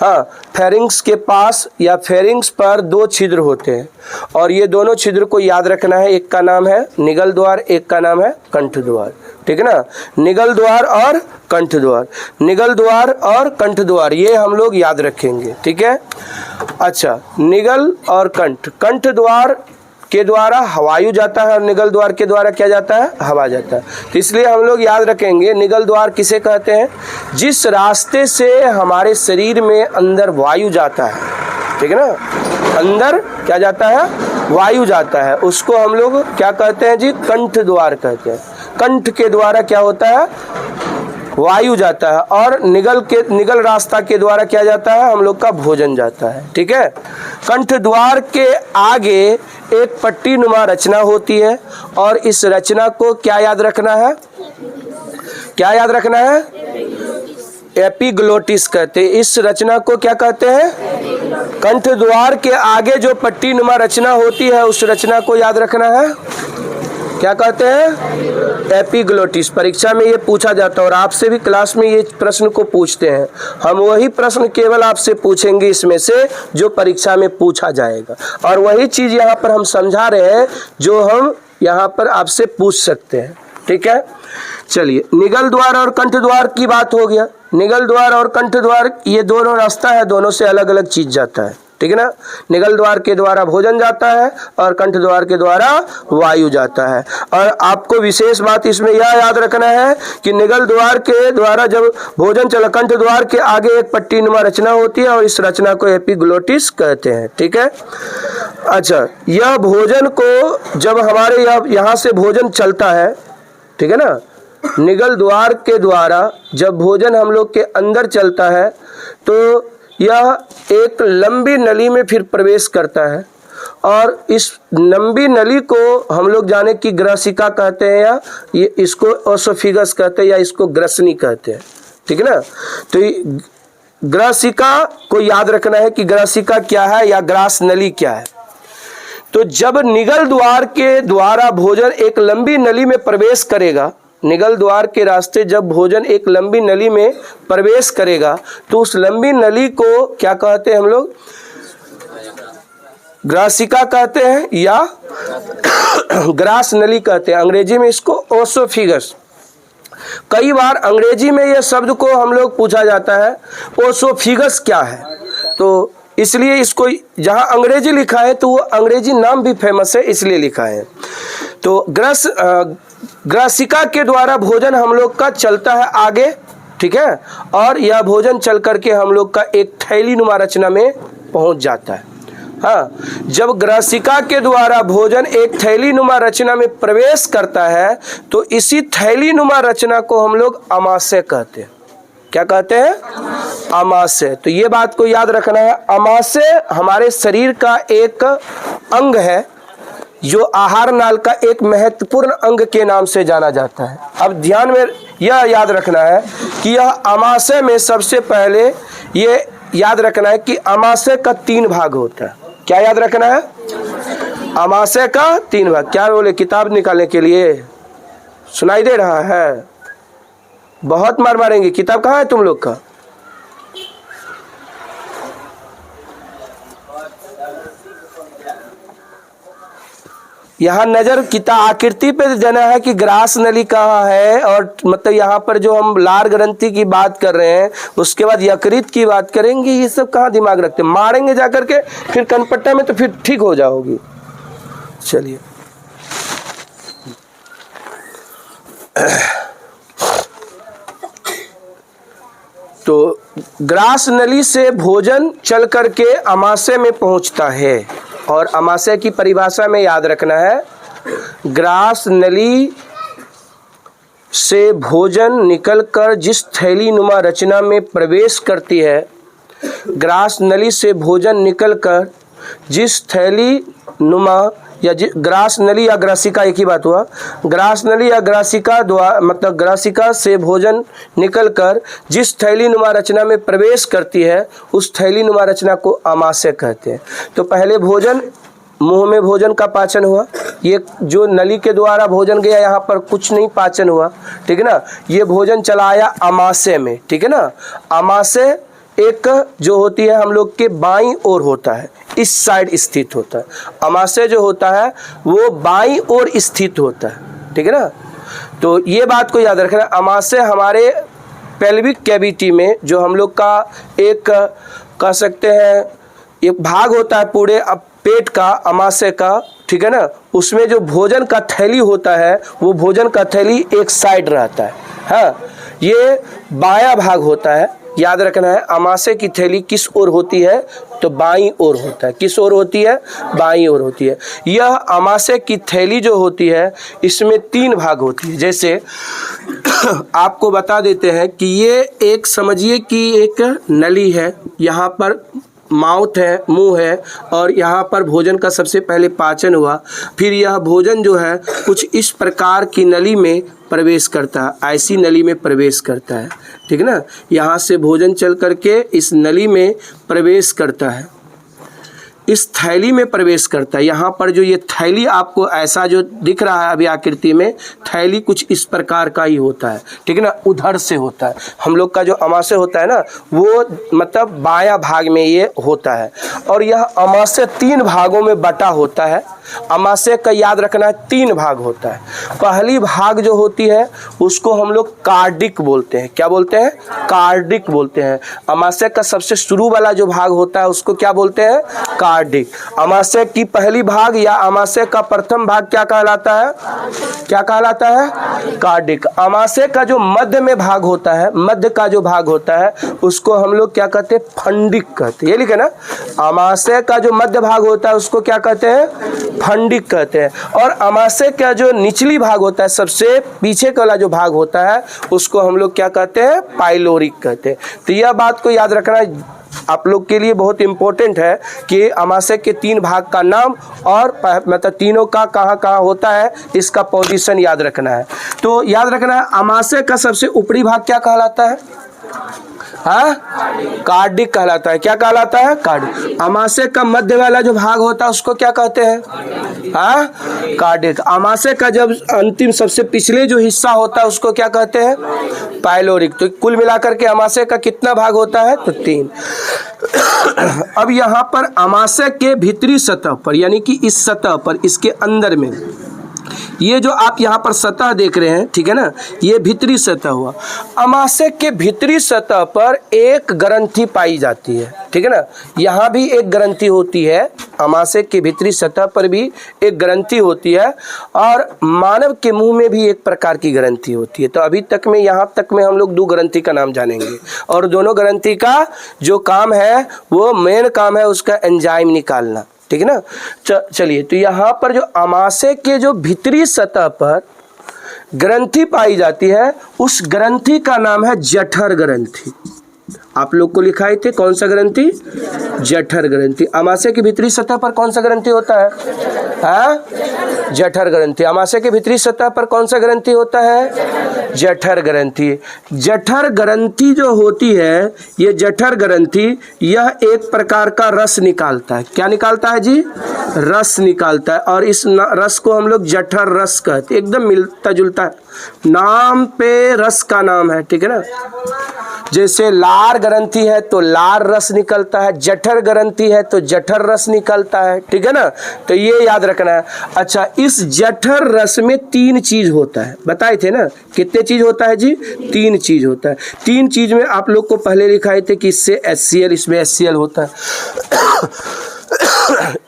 Speaker 1: हाँ, फेरिंग्स के पास या फेरिंग्स पर 2 छिद्र होते हैं। और ये दोनों छिद्र को याद रखना है। एक का नाम है निगल द्वार, एक का नाम है कंठ द्वार, ठीक है ना। निगल द्वार और कंठ द्वार, निगल द्वार और कंठ द्वार, ये हम लोग याद रखेंगे, ठीक है। अच्छा, निगल और कंठ द्वार के द्वारा वायु जाता है और निगल द्वार के द्वारा क्या जाता है? हवा जाता है। तो इसलिए हम लोग याद रखेंगे, निगल द्वार किसे कहते हैं? जिस रास्ते से हमारे शरीर में अंदर वायु जाता है, ठीक है ना, अंदर क्या जाता है? वायु जाता है, उसको हम लोग क्या कहते हैं जी? कंठ द्वार कहते हैं। कंठ के द्वारा क्या होता है? वायु जाता है। और निगल रास्ता के द्वारा क्या जाता है? हम लोग का भोजन जाता है, ठीक है। कंठ द्वार के आगे एक पट्टी नुमा रचना होती है और इस रचना को क्या याद रखना है? क्या याद रखना है? एपिग्लोटिस कहते हैं। इस रचना को क्या कहते हैं? कंठ द्वार के आगे जो पट्टी नुमा रचना होती है उस रचना को याद रखना है। क्या कहते हैं? एपिग्लोटिस। परीक्षा में ये पूछा जाता है और आपसे भी क्लास में ये प्रश्न को पूछते हैं। हम वही प्रश्न केवल आपसे पूछेंगे इसमें से जो परीक्षा में पूछा जाएगा, और वही चीज यहाँ पर हम समझा रहे हैं जो हम यहाँ पर आपसे पूछ सकते हैं, ठीक है। चलिए, निगल द्वार और कंठ द्वार की बात हो गया। निगल द्वार और कंठ द्वार ये दोनों रास्ता है, दोनों से अलग अलग चीज जाता है, ठीक है ना। निगल द्वार के द्वारा भोजन जाता है और कंठ द्वार के द्वारा वायु जाता है। और आपको विशेष बात इसमें यह याद रखना है कि निगल द्वार के द्वारा जब भोजन चला, कंठ द्वार के आगे एक पट्टी नुमा रचना होती है और इस रचना को एपिग्लोटिस कहते हैं, ठीक है। अच्छा, यह भोजन को जब हमारे यहाँ से भोजन चलता है, ठीक है ना, निगल द्वार के द्वारा जब भोजन हम लोग के अंदर चलता है तो यह एक लंबी नली में फिर प्रवेश करता है, और इस लंबी नली को हम लोग जाने की ग्रसिका कहते हैं, या ये इसको ओसोफिगस कहते हैं, या इसको ग्रसनी कहते हैं। ठीक है ना। तो ग्रसिका को याद रखना है कि ग्रसिका क्या है या ग्रास नली क्या है। तो जब निगल द्वार के द्वारा भोजन एक लंबी नली में प्रवेश करेगा, निगल द्वार के रास्ते जब भोजन एक लंबी नली में प्रवेश करेगा तो उस लंबी नली को क्या कहते हैं हम लोग? ग्रासिका कहते हैं या ग्रास नली कहते हैं। अंग्रेजी में इसको ओसोफिगस। कई बार अंग्रेजी में यह शब्द को हम लोग पूछा जाता है ओसोफिगस क्या है, तो इसलिए इसको जहां अंग्रेजी लिखा है तो वो अंग्रेजी नाम भी फेमस है इसलिए लिखा है। तो ग्रासिका के द्वारा भोजन हम लोग का चलता है आगे, ठीक है, और यह भोजन चल करके हम लोग का एक थैली नुमा रचना में पहुंच जाता है। हाँ, जब ग्रासिका के द्वारा भोजन एक थैली नुमा रचना में प्रवेश करता है तो इसी थैली नुमा रचना को हम लोग आमाशय कहते हैं। क्या कहते हैं? आमाशय। तो ये बात को याद रखना है, आमाशय हमारे शरीर का एक अंग है जो आहार नाल का एक महत्वपूर्ण अंग के नाम से जाना जाता है। अब ध्यान में यह याद रखना है कि यह आमाशय में सबसे पहले ये याद रखना है कि आमाशय का 3 भाग होता है। क्या याद रखना है? आमाशय का 3 भाग। क्या बोले? किताब निकालने के लिए सुनाई दे रहा है? बहुत मार मारेंगे। किताब कहाँ है तुम लोग का? यहाँ नजर किताब आकृति पे देना है कि ग्रास नली कहाँ है, और मतलब यहाँ पर जो हम लार ग्रंथि की बात कर रहे हैं उसके बाद यकृत की बात करेंगे, ये सब कहाँ दिमाग रखते हैं? मारेंगे जाकर के फिर कनपट्टा में, तो फिर ठीक हो जाओगी। चलिए तो ग्रास नली से भोजन चल करके आमाशय में पहुंचता है, और आमाशय की परिभाषा में याद रखना है, ग्रास नली से भोजन निकलकर जिस थैली नुमा रचना में प्रवेश करती है, ग्रास नली से भोजन निकलकर जिस थैली नुमा या ग्रास नली या ग्रासिका एक ही बात हुआ, ग्रास नली या ग्रासिका द्वारा मतलब ग्रासिका से भोजन निकलकर जिस थैली नुमा रचना में प्रवेश करती है उस थैली नुमा रचना को आमाशय कहते हैं। तो पहले भोजन मुंह में भोजन का पाचन हुआ, ये जो नली के द्वारा भोजन गया यहाँ पर कुछ नहीं पाचन हुआ, ठीक है ना। ये भोजन चला आया आमाशय में, ठीक है ना। आमाशय एक जो होती है हम लोग के बाईं ओर होता है, इस साइड स्थित होता है। आमाशय जो होता है वो बाईं ओर स्थित होता है, ठीक है ना। तो ये बात को याद रखना, आमाशय हमारे पेल्विक कैविटी में जो हम लोग का एक कह सकते हैं एक भाग होता है पूरे पेट का, आमाशय का, ठीक है ना। उसमें जो भोजन का थैली होता है वो भोजन का थैली एक साइड रहता है। हाँ, ये बायां भाग होता है, याद रखना है। आमाशय की थैली किस ओर होती है? तो बाईं ओर होता है। किस ओर होती है? बाईं ओर होती है। यह आमाशय की थैली जो होती है इसमें 3 भाग होती है। जैसे आपको बता देते हैं कि ये एक समझिए कि एक नली है, यहाँ पर माउथ है, मुंह है, और यहाँ पर भोजन का सबसे पहले पाचन हुआ, फिर यह भोजन जो है कुछ इस प्रकार की नली में प्रवेश करता है, ऐसी नली में प्रवेश करता है, ठीक है ना। यहाँ से भोजन चल करके इस नली में प्रवेश करता है, इस थैली में प्रवेश करता है। यहाँ पर जो ये थैली आपको ऐसा जो दिख रहा है अभी आकृति में, थैली कुछ इस प्रकार का ही होता है, ठीक है ना। उधर से होता है। हम लोग का जो आमाशय होता है ना वो मतलब बायां भाग में ये होता है, और यह आमाशय 3 भागों में बटा होता है। आमाशय का याद रखना है 3 भाग होता है। पहली भाग जो होती है उसको हम लोग कार्डिक बोलते हैं। क्या बोलते हैं? कार्डिक बोलते हैं। आमाशय का सबसे शुरू वाला जो भाग होता है उसको क्या बोलते हैं? कार्डिक। आमाशय की पहली भाग या आमाशय का प्रथम भाग क्या कहलाता है? क्या कहलाता है? कार्डिक। आमाशय का जो मध्य में भाग होता है, मध्य का जो भाग होता है उसको हम लोग क्या कहते हैं? फंडिक कहते हैं। ये लिखे ना, आमाशय का जो मध्य भाग होता है उसको क्या कहते हैं? फंडिक कहते हैं। और अमाशय का जो निचली भाग होता है, सबसे पीछे वाला जो भाग होता है, उसको हम लोग क्या कहते हैं, पाइलोरिक कहते हैं। तो यह बात को याद रखना आप लोग के लिए बहुत इंपॉर्टेंट है कि अमाशय के 3 भाग का नाम और मतलब तीनों का कहाँ कहाँ होता है, इसका पोजीशन याद रखना है। तो याद रखना है, अमाशय का सबसे ऊपरी भाग क्या कहलाता है, हाँ, कार्डिक कहलाता है। क्या कहलाता है, कार्डिक। अमाशय का मध्य वाला जो भाग होता है उसको क्या कहते हैं, हाँ, कार्डिक। अमाशय का जब अंतिम सबसे पिछले जो हिस्सा होता है उसको क्या कहते हैं, पाइलोरिक। तो कुल मिलाकर के अमाशय का कितना भाग होता है, तो 3। अब यहाँ पर अमाशय के भीतरी सतह पर, यानी कि इस सतह पर, इसके अंदर में, ये जो आप यहाँ पर सतह देख रहे हैं, ठीक है ना, ये भीतरी सतह हुआ। अमाशय के भीतरी सतह पर एक ग्रंथि पाई जाती है, ठीक है ना, यहाँ भी एक ग्रंथि होती है। अमाशय के भीतरी सतह पर भी एक ग्रंथि होती है और मानव के मुंह में भी एक प्रकार की ग्रंथि होती है। तो अभी तक में, यहाँ तक में हम लोग 2 ग्रंथि का नाम जानेंगे और दोनों ग्रंथि का जो काम है वो मेन काम है उसका एंजाइम निकालना, ठीक है ना। चलिए, तो यहाँ पर जो अमाशय के जो भीतरी सतह पर ग्रंथि पाई जाती है, उस ग्रंथि का नाम है जठर ग्रंथि। आप लोग को लिखाए थे कौन सा ग्रंथि, जठर ग्रंथि। अमाशय की भीतरी सतह पर कौन सा ग्रंथि होता है, हाँ, जठर ग्रंथि। अमाशय के भीतरी सतह पर कौन सा ग्रंथि होता है, जठर ग्रंथि। जठर ग्रंथि जो होती है, ये जठर ग्रंथि, यह एक प्रकार का रस निकालता है। क्या निकालता है जी, रस निकालता है। और इस रस को हम लोग जठर रस कहते हैं। एकदम मिलता जुलता है, नाम पे रस का नाम है, ठीक है ना। जैसे लार ग्रंथि है तो लार रस निकलता है, जठर ग्रंथि है तो जठर रस निकलता है, ठीक है ना। तो ये याद रखना है। अच्छा, इस जठर रस में 3 चीज होता है, बताए थे ना, कितने चीज होता है जी, 3 चीज होता है। 3 चीज में आप लोग को पहले लिखाए थे कि इससे HCl, इसमें HCl होता है।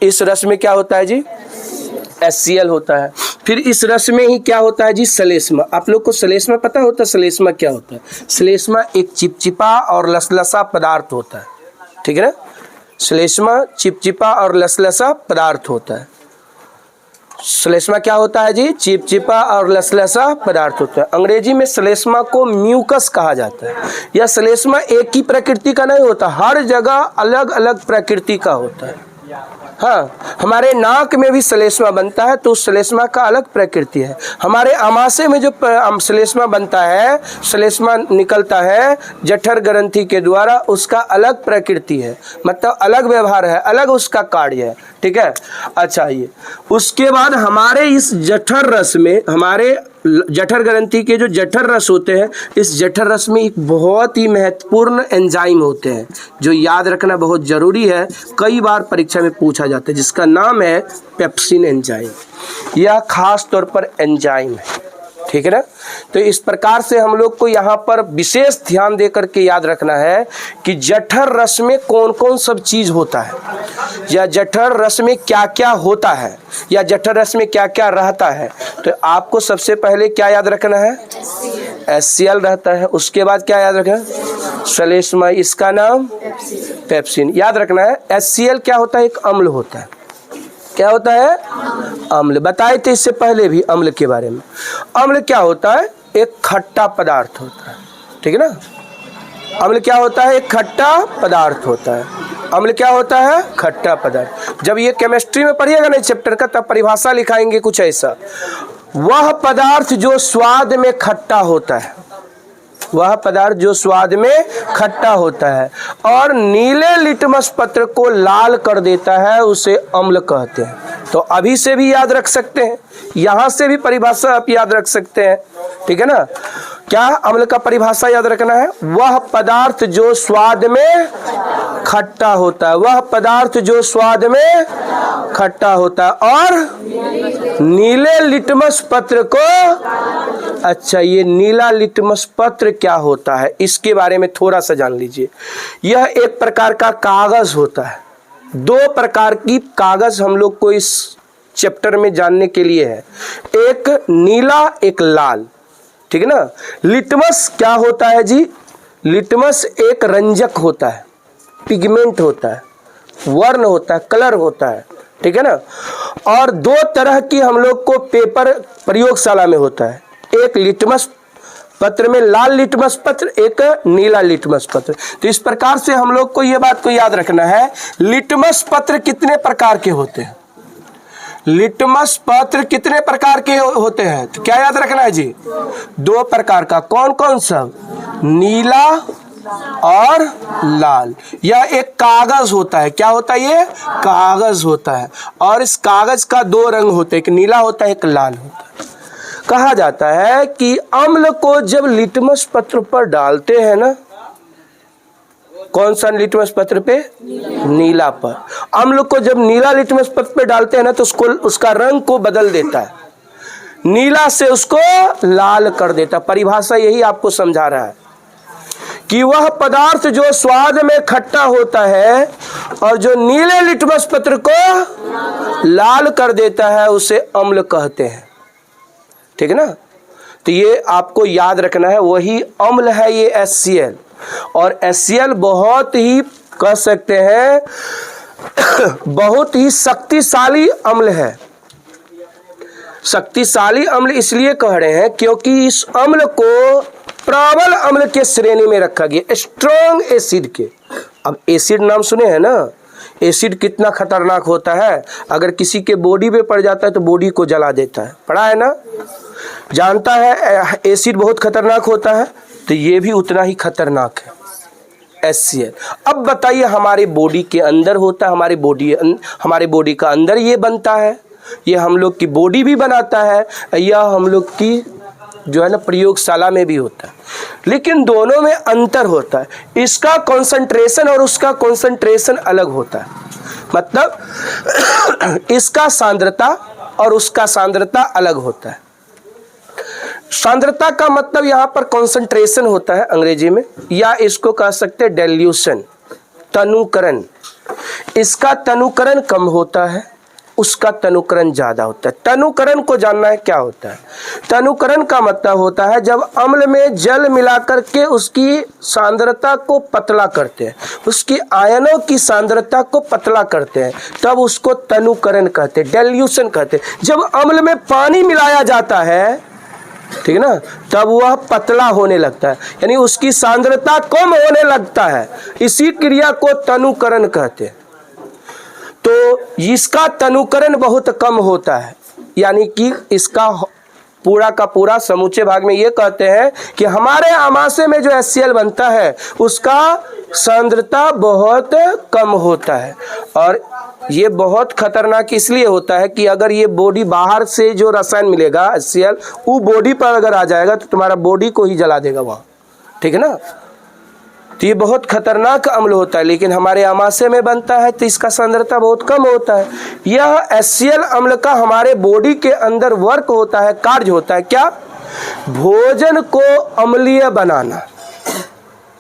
Speaker 1: इस रस में क्या होता है जी, HCl होता है। फिर इस रस में ही क्या होता है जी, श्लेष्मा। आप लोग को श्लेष्मा पता होता है, श्लेष्मा क्या होता है? श्लेष्मा एक चिपचिपा और लसलसा पदार्थ होता है, ठीक है ना। श्लेष्मा चिपचिपा और लसलसा पदार्थ होता है। श्लेष्मा क्या होता है जी, चिपचिपा और लसलसा पदार्थ होता है। अंग्रेजी में श्लेष्मा को म्यूकस कहा जाता है। यह श्लेष्मा एक ही प्रकृति का नहीं होता, हर जगह अलग अलग प्रकृति का होता है। हाँ, हमारे नाक में भी श्लेष्मा बनता है तो श्लेष्मा का अलग प्रकृति है। हमारे अमाशय में जो श्लेष्मा बनता है, श्लेष्मा निकलता है जठर ग्रंथि के द्वारा, उसका अलग प्रकृति है, मतलब अलग व्यवहार है, अलग उसका कार्य है, ठीक है। अच्छा, ये उसके बाद हमारे इस जठर रस में, हमारे जठर ग्रंथि के जो जठर रस होते हैं, इस जठर रस में एक बहुत ही महत्वपूर्ण एंजाइम होते हैं जो याद रखना बहुत ज़रूरी है, कई बार परीक्षा में पूछा जाता है, जिसका नाम है पेप्सिन एंजाइम। यह खास तौर पर एंजाइम है, ठीक है ना। तो इस प्रकार से हम लोग को यहाँ पर विशेष ध्यान दे करके याद रखना है कि जठर रस में कौन कौन सब चीज होता है, या जठर रस में क्या क्या होता है, या जठर रस में क्या क्या रहता है। तो आपको सबसे पहले क्या याद रखना है, HCl रहता है। उसके बाद क्या याद रखना है, श्लेष्मा, इसका नाम पेप्सिन। याद रखना है HCl क्या होता है, एक अम्ल होता है। क्या होता है, अम्ल। बताए थे इससे पहले भी अम्ल के बारे में। अम्ल क्या होता है, एक खट्टा पदार्थ होता है, ठीक है ना। अम्ल क्या होता है, एक खट्टा पदार्थ होता है। अम्ल क्या होता है, खट्टा पदार्थ। जब ये केमिस्ट्री में पढ़िएगा ना चैप्टर का, तब परिभाषा लिखाएंगे कुछ ऐसा, वह पदार्थ जो स्वाद में खट्टा होता है, वह पदार्थ जो स्वाद में खट्टा होता है और नीले लिटमस पत्र को लाल कर देता है, उसे अम्ल कहते हैं। तो अभी से भी याद रख सकते हैं, यहाँ से भी परिभाषा आप याद रख सकते हैं, ठीक है ना। क्या अम्ल का परिभाषा याद रखना है, वह पदार्थ जो स्वाद में खट्टा होता है, वह पदार्थ जो स्वाद में खट्टा होता है और नीले लिटमस पत्र को। अच्छा, ये नीला लिटमस पत्र क्या होता है, इसके बारे में थोड़ा सा जान लीजिए। यह एक प्रकार का कागज होता है। 2 प्रकार की कागज हम लोग को इस चैप्टर में जानने के लिए है, एक नीला, एक लाल, ठीक है ना। लिटमस क्या होता है जी, लिटमस एक रंजक होता है, पिगमेंट होता है, वर्ण होता है, कलर होता है, ठीक है ना। और दो तरह की हम लोग को पेपर प्रयोगशाला में होता है, एक लिटमस पत्र में लाल लिटमस पत्र, एक नीला लिटमस पत्र। तो इस प्रकार से हम लोग को ये बात को याद रखना है, लिटमस पत्र कितने प्रकार के होते हैं, लिटमस पत्र कितने प्रकार के होते हैं, तो क्या याद रखना है जी, दो प्रकार का। कौन कौन सा, नीला और लाल। यह एक कागज होता है, क्या होता है, ये कागज होता है, और इस कागज का दो रंग होते हैं, एक नीला होता है एक लाल होता है। कहा जाता है कि अम्ल को जब लिटमस पत्र पर डालते हैं ना, कौन सा लिटमस पत्र पे, नीला पर, अम्ल को जब नीला लिटमस पत्र पे डालते हैं ना तो उसको उसका रंग को बदल देता है, नीला से उसको लाल कर देता। परिभाषा यही आपको समझा रहा है कि वह पदार्थ जो स्वाद में खट्टा होता है और जो नीले लिटमस पत्र को लाल कर देता है उसे अम्ल कहते हैं, ठीक है ना। तो ये आपको याद रखना है, वही अम्ल है ये HCl। और HCl बहुत ही कह सकते हैं बहुत ही शक्तिशाली अम्ल है। शक्तिशाली अम्ल इसलिए कह रहे हैं क्योंकि इस अम्ल को प्रबल अम्ल के श्रेणी में रखा गया, स्ट्रॉन्ग एसिड के। अब एसिड नाम सुने हैं ना, एसिड कितना खतरनाक होता है, अगर किसी के बॉडी पे पड़ जाता है तो बॉडी को जला देता है, पढ़ा है ना, जानता है एसिड बहुत खतरनाक होता है, तो ये भी उतना ही खतरनाक है HCl। अब बताइए हमारे बॉडी के अंदर होता है, हमारे बॉडी का अंदर ये बनता है, ये हम लोग की बॉडी भी बनाता है, यह हम लोग की जो है ना प्रयोगशाला में भी होता है, लेकिन दोनों में अंतर होता है, इसका कॉन्सेंट्रेशन और उसका कॉन्सेंट्रेशन अलग होता है। मतलब इसका सांद्रता और उसका सांद्रता अलग होता है। सांद्रता का मतलब यहाँ पर कॉन्सेंट्रेशन होता है अंग्रेजी में, या इसको कह सकते हैं डाइल्यूशन, तनुकरण। इसका तनुकरण कम होता है, उसका तनुकरण ज्यादा होता है। तनुकरण को जानना है क्या होता है, तनुकरण का मतलब होता है जब अम्ल में जल मिलाकर के उसकी सांद्रता को पतला करते हैं, उसकी आयनों की सांद्रता को पतला करते हैं, तब उसको तनुकरण कहते हैं, डाइल्यूशन कहते हैं। जब अम्ल में पानी मिलाया जाता है, ठीक है ना, तब वह पतला होने लगता है, यानी उसकी सांद्रता कम होने लगता है, इसी क्रिया को तनुकरण कहते हैं। तो इसका तनुकरण बहुत कम होता है, यानी कि इसका पूरा का पूरा समूचे भाग में ये कहते हैं कि हमारे आमाशय में जो HCl बनता है उसका सांद्रता बहुत कम होता है। और ये बहुत खतरनाक इसलिए होता है कि अगर ये बॉडी बाहर से जो रसायन मिलेगा HCl, वो बॉडी पर अगर आ जाएगा तो तुम्हारा बॉडी को ही जला देगा वहाँ, ठीक है ना। तो ये बहुत खतरनाक अम्ल होता है, लेकिन हमारे आमाशय में बनता है तो इसका सांद्रता बहुत कम होता है। यह HCl अम्ल का हमारे बॉडी के अंदर वर्क होता है, कार्य होता है, क्या, भोजन को अम्लीय बनाना।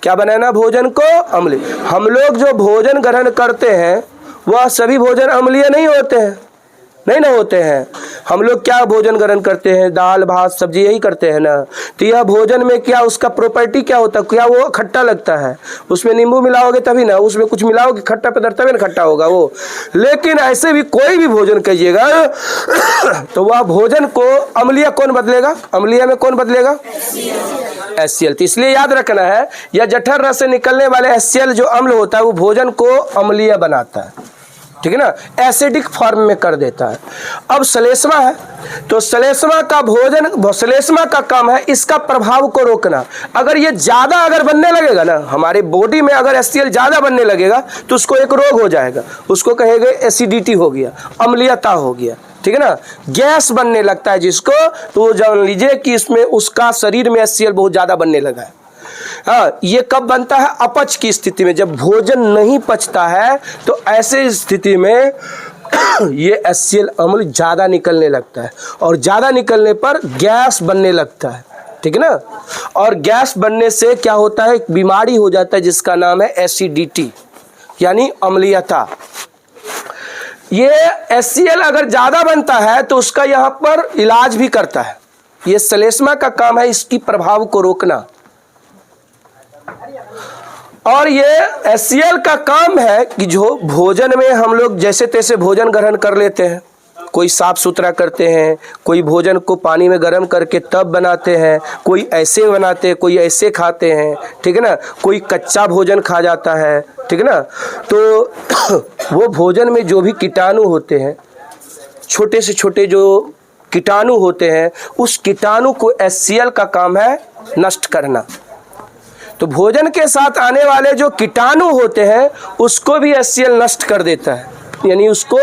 Speaker 1: क्या बनाना, भोजन को अम्लीय। हम लोग जो भोजन ग्रहण करते हैं वह सभी भोजन अम्लीय नहीं होते हैं, नहीं ना होते हैं। हम लोग क्या भोजन ग्रहण करते हैं, दाल भात सब्जी यही करते हैं ना। तो यह भोजन में क्या उसका प्रॉपर्टी क्या होता है, क्या वो खट्टा लगता है, उसमें नींबू मिलाओगे तभी ना, उसमें कुछ मिलाओगे खट्टा पदार्थ तभी ना खट्टा होगा वो। लेकिन ऐसे भी कोई भी भोजन करिएगा तो वह भोजन को अम्लीय कौन बदलेगा, अम्लीय में कौन बदलेगा, HCl। तो इसलिए याद रखना है, यह जठर रस से निकलने वाले HCl जो अम्ल होता है वो भोजन को अम्लीय बनाता है, ठीक है ना, एसिडिक फॉर्म में कर देता है। अब श्लेष्मा है, तो श्लेष्मा का भोजन, श्लेष्मा का काम है इसका प्रभाव को रोकना। अगर ये ज्यादा अगर बनने लगेगा ना, हमारे बॉडी में अगर HCl ज्यादा बनने लगेगा तो उसको एक रोग हो जाएगा, उसको कहेंगे एसिडिटी हो गया, अम्लीयता हो गया, ठीक है ना, गैस बनने लगता है जिसको, तो जान लीजिए कि इसमें उसका शरीर में HCl बहुत ज्यादा बनने लगा है। हाँ, ये कब बनता है, अपच की स्थिति में, जब भोजन नहीं पचता है तो ऐसे स्थिति में ये HCl अम्ल ज्यादा निकलने लगता है, और ज्यादा निकलने पर गैस बनने लगता है, ठीक है ना। और गैस बनने से क्या होता है, बीमारी हो जाता है जिसका नाम है एसिडिटी, यानी अम्लीयता। ये HCl अगर ज्यादा बनता है तो उसका यहाँ पर इलाज भी करता है, ये श्लेष्मा का काम है इसकी प्रभाव को रोकना। और ये HCl का काम है कि जो भोजन में हम लोग जैसे तैसे भोजन ग्रहण कर लेते हैं, कोई साफ सुथरा करते हैं, कोई भोजन को पानी में गर्म करके तब बनाते हैं, कोई ऐसे बनाते हैं, कोई ऐसे खाते हैं, ठीक है ना, कोई कच्चा भोजन खा जाता है, ठीक है ना। तो वो भोजन में जो भी कीटाणु होते हैं, छोटे से छोटे जो कीटाणु होते हैं, उस कीटाणु को HCl का काम है नष्ट करना। तो भोजन के साथ आने वाले जो कीटाणु होते हैं उसको भी HCl नष्ट कर देता है, यानी उसको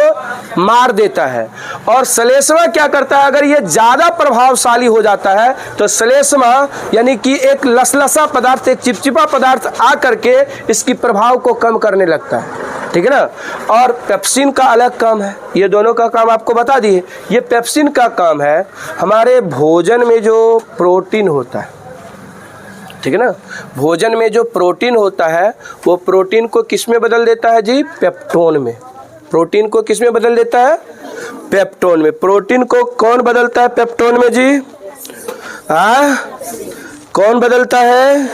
Speaker 1: मार देता है। और श्लेष्मा क्या करता है, अगर ये ज़्यादा प्रभावशाली हो जाता है तो श्लेष्मा यानी कि एक लसलसा पदार्थ, एक चिपचिपा पदार्थ आ करके इसकी प्रभाव को कम करने लगता है, ठीक है ना। और पेप्सिन का अलग काम है, ये दोनों का काम आपको बता दिए। ये पेप्सिन का काम है हमारे भोजन में जो प्रोटीन होता है, ठीक है ना, भोजन में जो प्रोटीन होता है वो प्रोटीन को किस में बदल देता है जी, पेप्टोन में। प्रोटीन को किस में बदल देता है, पेप्टोन में। प्रोटीन को कौन बदलता है पेप्टोन में जी, कौन बदलता है,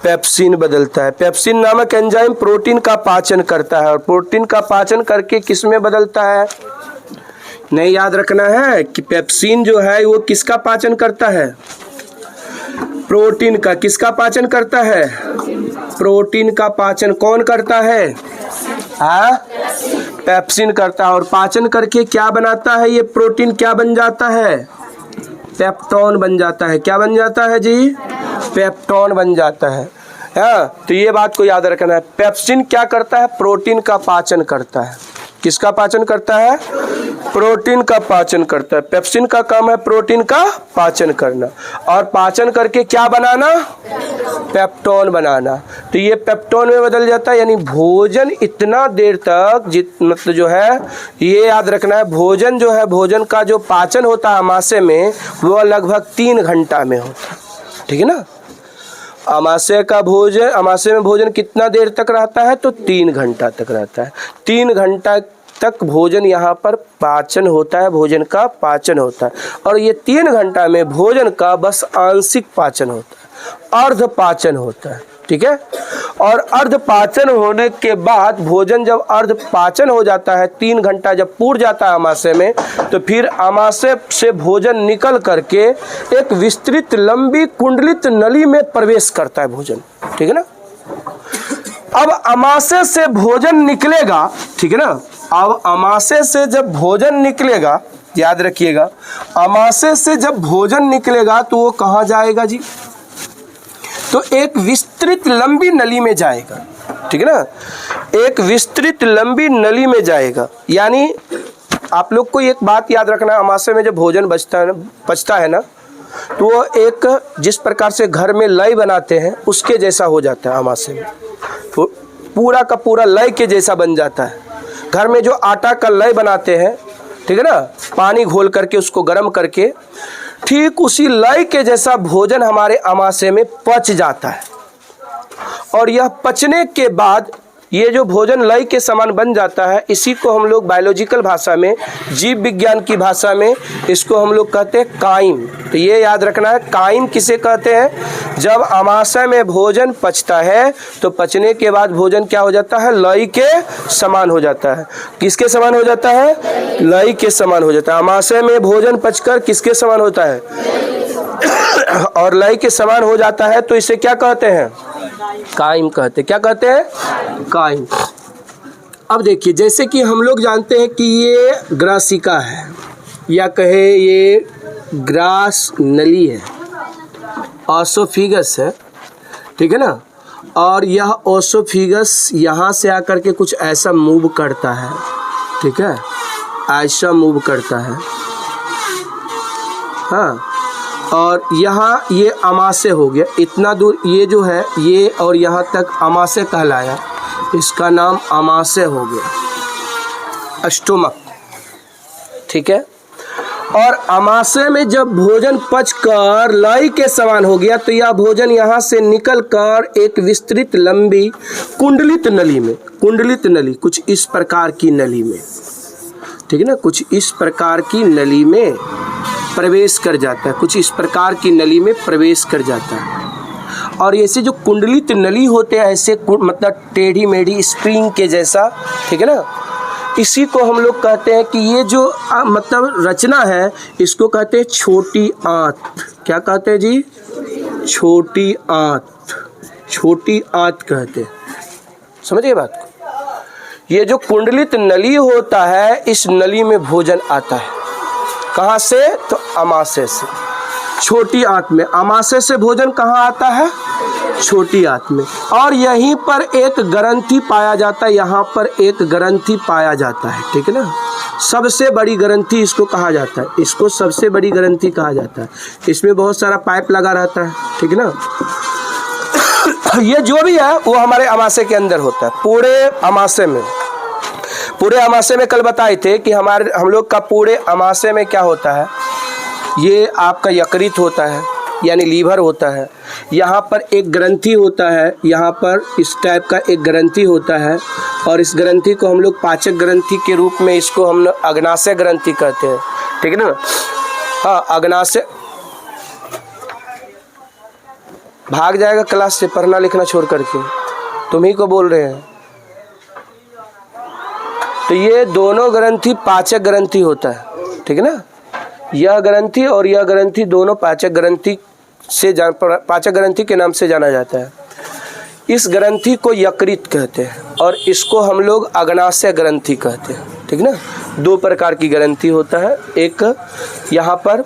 Speaker 1: पेप्सिन बदलता है। पेप्सिन नामक एंजाइम प्रोटीन का पाचन करता है और प्रोटीन का पाचन करके किस में बदलता है, नहीं याद रखना है कि पेप्सिन जो है वो किसका पाचन करता है, प्रोटीन का। किसका पाचन करता है, प्रोटीन का पाचन कौन करता है, पेप्सिन करता है। और पाचन करके क्या बनाता है, ये प्रोटीन क्या बन जाता है, पेप्टोन बन जाता है। क्या बन जाता है जी, पेप्टोन बन जाता है। तो ये बात को याद रखना है, पेप्सिन क्या करता है, प्रोटीन का पाचन करता है। किसका पाचन करता है, प्रोटीन का पाचन करता है। पेप्सिन का काम है प्रोटीन का पाचन करना और पाचन करके क्या बनाना, पेप्टोन बनाना। तो ये पेप्टोन में बदल जाता है, यानी भोजन इतना देर तक मतलब जो है ये याद रखना है, भोजन जो है, भोजन का जो पाचन होता है अमाशय में वो लगभग 3 घंटा में होता है, ठीक है ना। अमाशय का भोजन, अमाशय में भोजन कितना देर तक रहता है, तो 3 घंटा तक रहता है। 3 घंटा तक भोजन यहाँ पर पाचन होता है, भोजन का पाचन होता है। और ये 3 घंटा में भोजन का बस आंशिक पाचन होता है, अर्ध पाचन होता है, ठीक है। और अर्ध पाचन होने के बाद भोजन जब अर्ध पाचन हो जाता है, 3 घंटा जब पूर जाता है अमाशय में, तो फिर अमाशय से भोजन निकल करके एक विस्तृत लंबी कुंडलित नली में प्रवेश करता है भोजन, ठीक है ना। अब अमाशय से भोजन निकलेगा, ठीक है ना। अब अमाशय से जब भोजन निकलेगा, याद रखिएगा, अमाशय से जब भोजन निकलेगा तो वो कहाँ जाएगा जी, तो एक विस्तृत लंबी नली में जाएगा, ठीक है ना। एक विस्तृत लंबी नली में जाएगा, यानी आप लोग को एक बात याद रखना, अमाशय में जब भोजन बचता है ना, तो वो एक जिस प्रकार से घर में लय बनाते हैं उसके जैसा हो जाता है अमाशय में, तो पूरा का पूरा लय के जैसा बन जाता है। घर में जो आटा का लय बनाते हैं, ठीक है ना, पानी घोल करके उसको गर्म करके, ठीक उसी लय के जैसा भोजन हमारे अमाशय में पच जाता है। और यह पचने के बाद ये जो भोजन लय के समान बन जाता है, इसी को हम लोग बायोलॉजिकल भाषा में, जीव विज्ञान की भाषा में इसको हम लोग कहते हैं काइम। तो ये याद रखना है, काइम किसे कहते हैं, जब अमाशय में भोजन पचता है तो पचने के बाद भोजन क्या हो जाता है, लय के समान हो जाता है। किसके समान हो जाता है, लय के समान हो जाता है। अमाशय में भोजन पचकर किसके समान होता है, और लय के समान हो जाता है, तो इसे क्या कहते हैं, काइम कहते हैं। क्या कहते हैं, काइम। अब देखिए, जैसे कि हम लोग जानते हैं कि ये ग्रासिका है, या कहे ये ग्रास नली है, ओसोफिगस है, ठीक है ना। और यह ओसोफिगस यहाँ से आकर के कुछ ऐसा मूव करता है, ठीक है, ऐसा मूव करता है, हाँ। और यहाँ ये अमाशय हो गया, इतना दूर ये जो है ये, और यहाँ तक अमाशय कहलाया, इसका नाम अमाशय हो गया, स्टोमक, ठीक है। और अमाशय में जब भोजन पचकर लय के समान हो गया तो यह भोजन यहाँ से निकलकर एक विस्तृत लंबी कुंडलित नली में, कुंडलित नली कुछ इस प्रकार की नली में, ठीक है ना, कुछ इस प्रकार की नली में प्रवेश कर जाता है, कुछ इस प्रकार की नली में प्रवेश कर जाता है। और ऐसे जो कुंडलित नली होते हैं ऐसे मतलब टेढ़ी मेढ़ी स्प्रिंग के जैसा, ठीक है ना, इसी को हम लोग कहते हैं कि ये जो मतलब रचना है इसको कहते हैं छोटी आंत। क्या कहते हैं जी? छोटी आंत, छोटी आंत कहते हैं। समझिए बात को। ये जो कुंडलित नली होता है इस नली में भोजन आता है। कहाँ से? तो अमाशय से, छोटी आंत में। अमाशय से भोजन कहाँ आता है? छोटी आंत में। और यहीं पर एक ग्रंथि पाया जाता है, यहाँ पर एक ग्रंथि पाया जाता है, ठीक है ना। सबसे बड़ी ग्रंथि इसको कहा जाता है, इसको सबसे बड़ी ग्रंथि कहा जाता है। इसमें बहुत सारा पाइप लगा रहता है, ठीक है ना। ये जो भी है वो हमारे अमाशय के अंदर होता है, पूरे अमाशय में। पूरे अमाशय में कल बताए थे कि हम लोग का पूरे अमाशय में क्या होता है, ये आपका यकृत होता है यानी लीवर होता है। यहाँ पर एक ग्रंथि होता है, यहाँ पर इस टाइप का एक ग्रंथि होता है और इस ग्रंथि को हम लोग पाचक ग्रंथि के रूप में इसको हम अग्नाशय ग्रंथि कहते हैं, ठीक है ना। हाँ, अग्नाशय भाग जाएगा क्लास से पढ़ना लिखना छोड़ करके, तुम ही को बोल रहे हैं। तो ये दोनों ग्रंथि पाचक ग्रंथि होता है, ठीक है ना। यह ग्रंथि और यह ग्रंथि दोनों पाचक ग्रंथि से पाचक ग्रंथि के नाम से जाना जाता है। इस ग्रंथि को यकृत कहते हैं और इसको हम लोग अग्नाशय ग्रंथि कहते हैं, ठीक ना। दो प्रकार की ग्रंथि होता है, एक यहाँ पर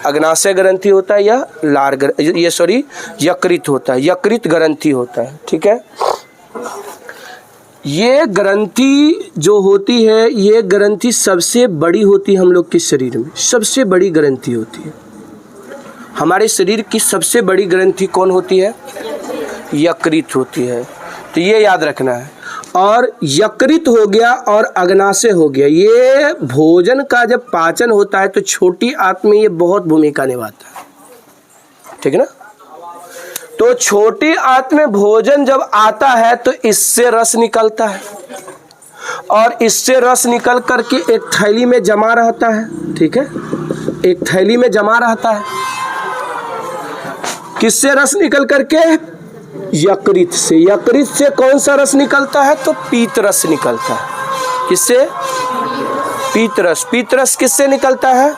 Speaker 1: अग्नाशय ग्रंथि होता है या यकृत होता है, यकृत ग्रंथि होता है, ठीक है। ये ग्रंथि जो होती है, ये ग्रंथि सबसे बड़ी होती है हम लोग के शरीर में, सबसे बड़ी ग्रंथि होती है। हमारे शरीर की सबसे बड़ी ग्रंथि कौन होती है? यकृत होती है। तो ये याद रखना है। और यकृत हो गया और अग्नाशय हो गया, ये भोजन का जब पाचन होता है तो छोटी आंत में ये बहुत भूमिका निभाता है, ठीक है ना। तो छोटी आंत में भोजन जब आता है तो इससे रस निकलता है और इससे रस निकल करके एक थैली में जमा रहता है, ठीक है, एक थैली में जमा रहता है। किससे रस निकल करके? यकृत से। यकृत से कौन सा रस निकलता है? तो पीत रस निकलता है। किससे? पीत रस। पीत रस किससे निकलता है?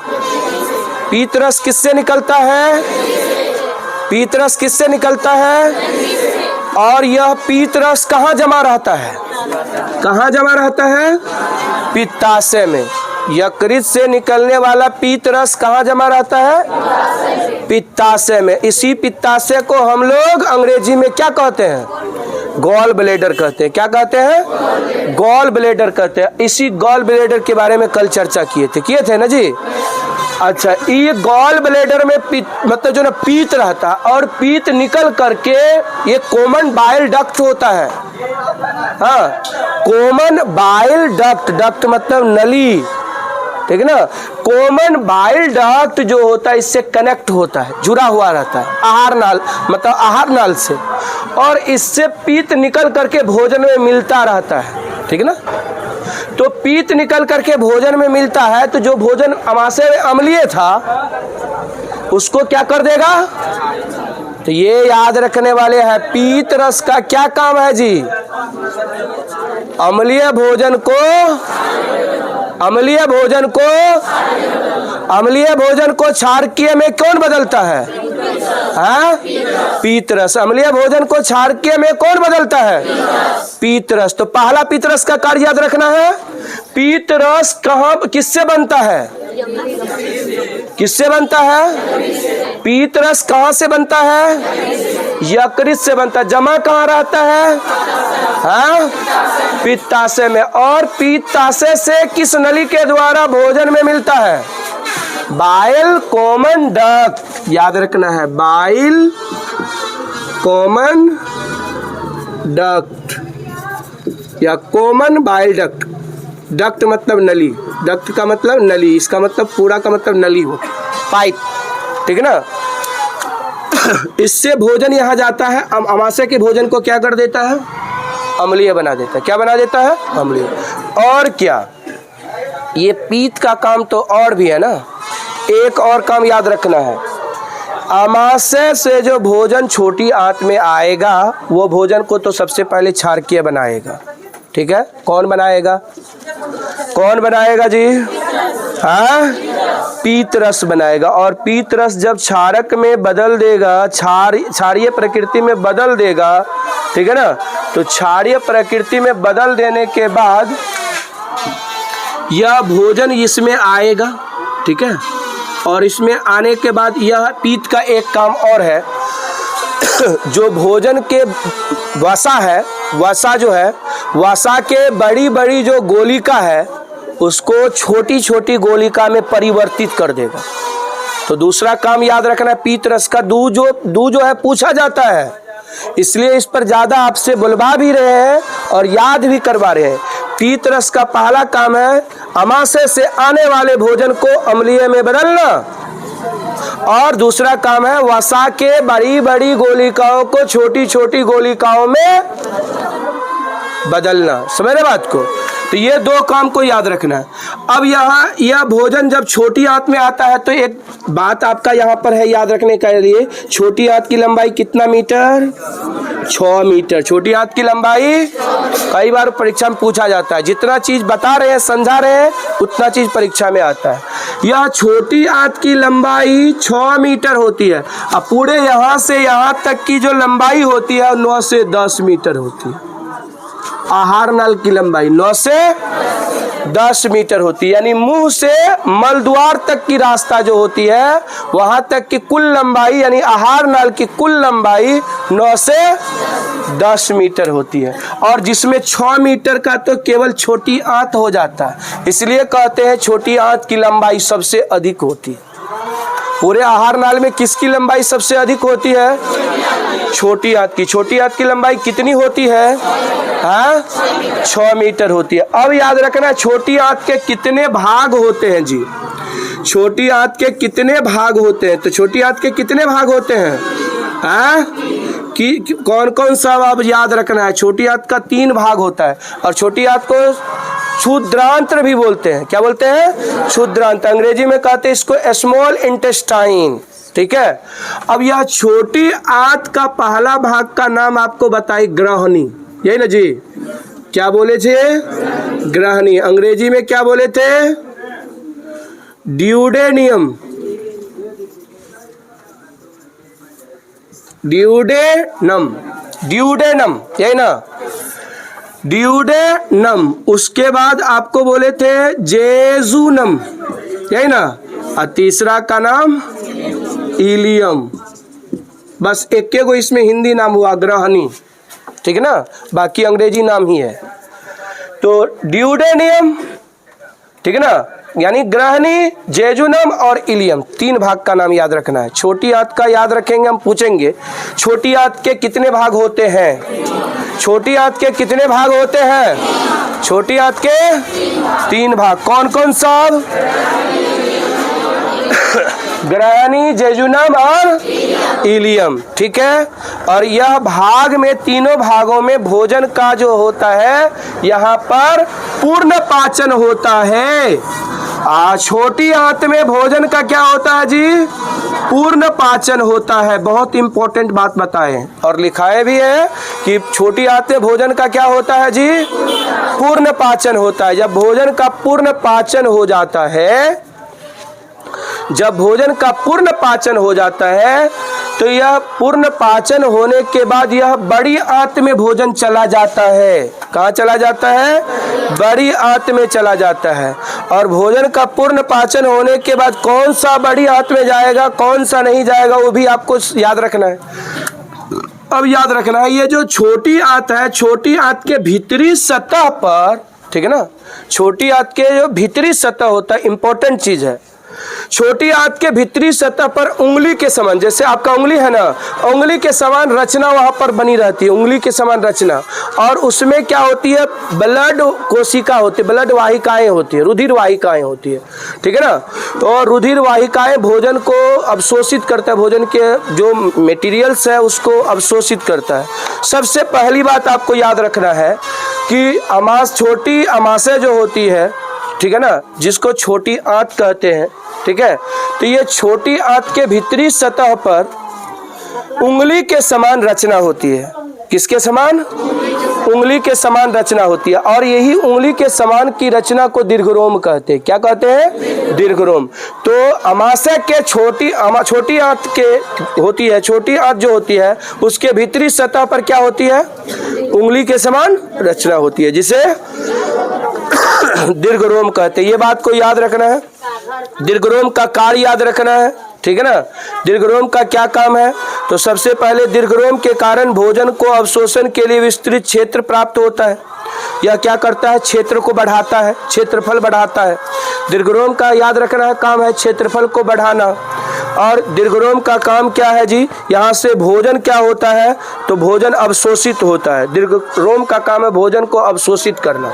Speaker 1: पीत रस किससे निकलता है? पीत रस किससे निकलता है? और यह पीत रस कहाँ जमा रहता है? कहाँ जमा रहता है? पित्ताशय में। यकृत से निकलने वाला पीत रस कहाँ जमा रहता है? पित्ताशय में। इसी पित्ताशय को हम लोग अंग्रेजी में क्या कहते हैं? गॉल ब्लैडर कहते हैं। क्या कहते हैं? गॉल ब्लैडर कहते हैं। इसी गॉल ब्लैडर के बारे में कल चर्चा किए थे ना जी। अच्छा, ये गॉल ब्लैडर में मतलब जो ना पीत रहता है और पीत निकल करके ये कॉमन बाइल डक्ट होता है। हाँ, कॉमन बाइल डक्ट, डक्ट मतलब नली, ठीक है ना। कॉमन बाइल डक्ट जो होता है इससे कनेक्ट होता है, जुड़ा हुआ रहता है आहार नाल, मतलब आहार नाल से, और इससे पीत निकल करके भोजन में मिलता रहता है, ठीक है ना। तो पीत निकल करके भोजन में मिलता है तो जो भोजन अमाशय में अम्लीय था उसको क्या कर देगा? तो ये याद रखने वाले हैं, पीत रस का क्या काम है जी? अम्लीय भोजन को क्षारकीय में कौन बदलता है? हाँ, पीत रस। अम्लीय भोजन को क्षारकीय में कौन बदलता है? पीत रस। तो पहला पीत रस का कार्य याद रखना है। पीत रस कहाँ किससे बनता है? किससे बनता है? पीत रस कहाँ से बनता है? यकृत से बनता है। जमा कहाँ रहता है? हाँ, पित्ताशय में। और पित्ताशय से किस नली के द्वारा भोजन में मिलता है? Bile common duct. याद रखना है, बाइल कॉमन डक्ट या कॉमन बाइल डक्ट। डक्ट मतलब नली, डक्ट का मतलब नली, इसका मतलब पूरा का मतलब नली हो, पाइप, ठीक है ना। इससे भोजन यहाँ जाता है, अमाशय के भोजन को क्या कर देता है? अम्लीय बना देता है। क्या बना देता है? अम्लीय। और क्या, ये पीत का काम तो और भी है ना। एक और काम याद रखना है, अमाशय से जो भोजन छोटी आंत में आएगा वो भोजन को तो सबसे पहले क्षारकीय बनाएगा। ठीक है, कौन बनाएगा? कौन बनाएगा जी? हाँ, पीत रस बनाएगा। और पीत रस जब क्षारक में बदल देगा, क्षारीय प्रकृति में बदल देगा, ठीक है ना, तो क्षारीय प्रकृति में बदल देने के बाद यह भोजन इसमें आएगा। ठीक है, और इसमें आने के बाद यह पीत का एक काम और है, जो भोजन के वसा है, वसा जो है, वसा के बड़ी बड़ी जो गोलिका है उसको छोटी छोटी गोलिका में परिवर्तित कर देगा। तो दूसरा काम याद रखना है, पीत रस का दूध जो है पूछा जाता है, इसलिए इस पर ज़्यादा आपसे बुलवा भी रहे हैं और याद भी करवा रहे हैं। पीत रस का पहला काम है अमाशय से आने वाले भोजन को अम्लीय में बदलना, और दूसरा काम है वसा के बड़ी बड़ी गोलिकाओं को छोटी छोटी गोलिकाओं में बदलना। समझ रहे बात को? तो ये दो काम को याद रखना है। अब यहाँ यह भोजन जब छोटी आंत में आता है तो एक बात आपका यहाँ पर है याद रखने के लिए, छोटी आंत की लंबाई कितना मीटर? 6 मीटर। छोटी आंत की लंबाई कई बार परीक्षा में पूछा जाता है, जितना चीज बता रहे हैं समझा रहे हैं उतना चीज परीक्षा में आता है। यह छोटी आंत की लंबाई 6 मीटर होती है। अब पूरे यहाँ से यहाँ तक की जो लंबाई होती है 9 से 10 मीटर होती है। आहार नल की लंबाई 9 से 10 मीटर होती है, यानी मुंह से मल द्वार तक की रास्ता जो होती है वहां तक की कुल लंबाई, यानी आहार नल की कुल लंबाई 9 से 10 मीटर होती है। और जिसमें 6 मीटर का तो केवल छोटी आंत हो जाता है, इसलिए कहते हैं छोटी आंत की लंबाई सबसे अधिक होती है। पूरे आहार नाल में किसकी लंबाई सबसे अधिक होती है? छोटी आंत की। छोटी आंत की लंबाई कितनी होती है? हाँ, 6 मीटर होती है। अब याद रखना छोटी आंत के कितने भाग होते हैं जी? छोटी आंत के कितने भाग होते हैं? तो छोटी आंत के कितने भाग होते हैं? हाँ, कि कौन कौन सा अब याद रखना है। छोटी आंत का 3 भाग होता है, और छोटी आंत को क्षुद्रांत्र भी बोलते हैं। क्या बोलते हैं? क्षुद्रांत्र। अंग्रेजी में कहते हैं इसको स्मॉल इंटेस्टाइन। ठीक है, अब यह छोटी आंत का पहला भाग का नाम आपको बताई ग्रहणी, यही ना जी? क्या बोले थे? ग्रहणी। अंग्रेजी में क्या बोले थे? ड्यूडेनियम। ड्यूडेनम, ड्यूडेनम, यही ना? ड्यूडेनम। उसके बाद आपको बोले थे जेजुनम, यही ना? और तीसरा का नाम इलियम। बस एक को इसमें हिंदी नाम हुआ ग्रहणी, ठीक है ना, बाकी अंग्रेजी नाम ही है। तो ड्यूडेनियम, ठीक है ना, यानी ग्रहणी, जेजुनम और इलियम, 3 भाग का नाम याद रखना है। छोटी आंत का याद रखेंगे, हम पूछेंगे छोटी आंत के कितने भाग होते हैं? छोटी आंत के कितने भाग होते हैं? छोटी आंत के 3 भाग। कौन कौन सब? ग्रहणी, जेजुनम और इलियम। ठीक है, और यह भाग में, तीनों भागों में भोजन का जो होता है यहाँ पर पूर्ण पाचन होता है। छोटी आंत में भोजन का क्या होता है जी? पूर्ण पाचन होता है। बहुत इंपॉर्टेंट बात बताएं, और लिखाए भी है कि छोटी आंत में भोजन का क्या होता है जी? पूर्ण पाचन होता है। जब भोजन का पूर्ण पाचन हो जाता है, जब भोजन का पूर्ण पाचन हो जाता है तो यह पूर्ण पाचन होने के बाद यह बड़ी आंत में भोजन चला जाता है। कहाँ चला जाता है? बड़ी आंत में चला जाता है। और भोजन का पूर्ण पाचन होने के बाद कौन सा बड़ी आंत में जाएगा, कौन सा नहीं जाएगा, वो भी आपको याद रखना है। अब याद रखना है, ये जो छोटी आंत है, छोटी आंत के भीतरी सतह पर, ठीक है ना, छोटी आंत के जो भीतरी सतह होता है, इंपॉर्टेंट चीज है। छोटी आंत के भीतरी सतह पर उंगली के समान, जैसे आपका उंगली है ना, उंगली के समान रचना वहां पर बनी रहती है, उंगली के समान रचना। और उसमें क्या होती है? ब्लड कोशिका होती है, ब्लड वाहिकाएं होती है, रुधिर वाहिकाएं होती है, ठीक है ना। तो रुधिर वाहिकाएं भोजन को अवशोषित करता है, भोजन के जो मेटीरियल्स है उसको अवशोषित करता है। सबसे पहली बात आपको याद रखना है कि छोटी अमाशय जो होती है, ठीक है ना, जिसको छोटी आंत कहते हैं, ठीक है। तो ये छोटी आंत के भीतरी सतह पर उंगली के समान रचना होती है। किसके समान? उंगली के समान रचना होती है, और यही उंगली के समान की रचना को दीर्घरोम कहते हैं। क्या कहते हैं? दीर्घरोम। तो अमाशय के छोटी आंत के होती है, छोटी आंत जो होती है उसके भीतरी सतह पर क्या होती है? उंगली के समान रचना होती है, जिसे दीर्घरोम कहते हैं। ये बात को याद रखना है। दीर्घरोम का कार्य याद रखना है, ठीक है ना। दीर्घरोम का क्या काम है? तो सबसे पहले दीर्घरोम के कारण भोजन को अवशोषण के लिए विस्तृत क्षेत्र प्राप्त होता है। यह क्या करता है? क्षेत्र को बढ़ाता है, क्षेत्रफल बढ़ाता है। दीर्घरोम का याद रखना है काम है क्षेत्रफल को बढ़ाना। और दीर्घरोम का काम क्या है जी? यहाँ से भोजन क्या होता है? तो भोजन अवशोषित होता है। दीर्घरोम का काम है भोजन को अवशोषित करना,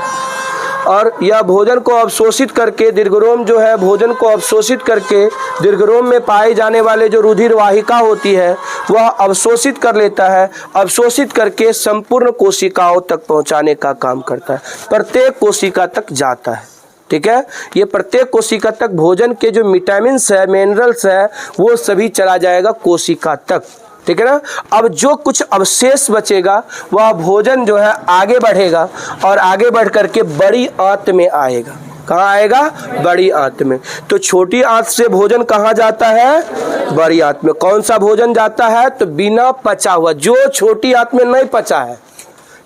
Speaker 1: और यह भोजन को अवशोषित करके दीर्घरोम जो है भोजन को अवशोषित करके दीर्घरोम में पाए जाने वाले जो रुधिर वाहिका होती है वह अवशोषित कर लेता है। अवशोषित करके संपूर्ण कोशिकाओं तक पहुंचाने का काम करता है, प्रत्येक कोशिका तक जाता है, ठीक है। ये प्रत्येक कोशिका तक भोजन के जो विटामिन्स है, मिनरल्स है, वो सभी चला जाएगा कोशिका तक, ठीक है ना। अब जो कुछ अवशेष बचेगा वह भोजन जो है आगे बढ़ेगा, और आगे बढ़ करके बड़ी आंत में आएगा। कहाँ आएगा? बड़ी आंत में। तो छोटी आंत से भोजन कहाँ जाता है? बड़ी आंत में। कौन सा भोजन जाता है? तो बिना पचा हुआ, जो छोटी आंत में नहीं पचा है,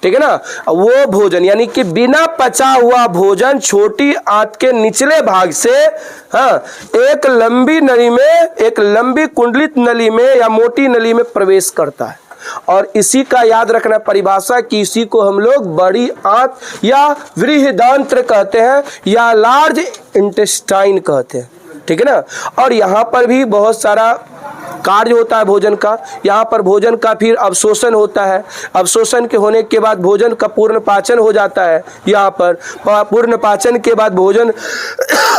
Speaker 1: ठीक है ना, वो भोजन, यानी कि बिना पचा हुआ भोजन छोटी आंत के निचले भाग से एक लंबी नली में, एक लंबी कुंडलित नली में या मोटी नली में प्रवेश करता है। और इसी का याद रखना परिभाषा कि इसी को हम लोग बड़ी आंत या बृहदांत्र कहते हैं, या लार्ज इंटेस्टाइन कहते हैं, ठीक है ना। और यहाँ पर भी बहुत सारा कार्य होता है भोजन का। यहाँ पर भोजन का फिर अवशोषण होता है। अवशोषण के होने के बाद भोजन का पूर्ण पाचन हो जाता है। यहाँ पर पूर्ण पाचन के बाद भोजन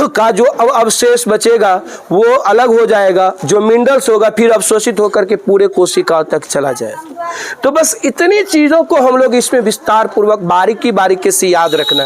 Speaker 1: का जो अवशेष बचेगा वो अलग हो जाएगा, जो मिनरल्स होगा फिर अवशोषित होकर के पूरे कोशिकाओं तक चला जाएगा। तो बस इतनी चीज़ों को हम लोग इसमें विस्तार पूर्वक बारीकी से याद रखना है।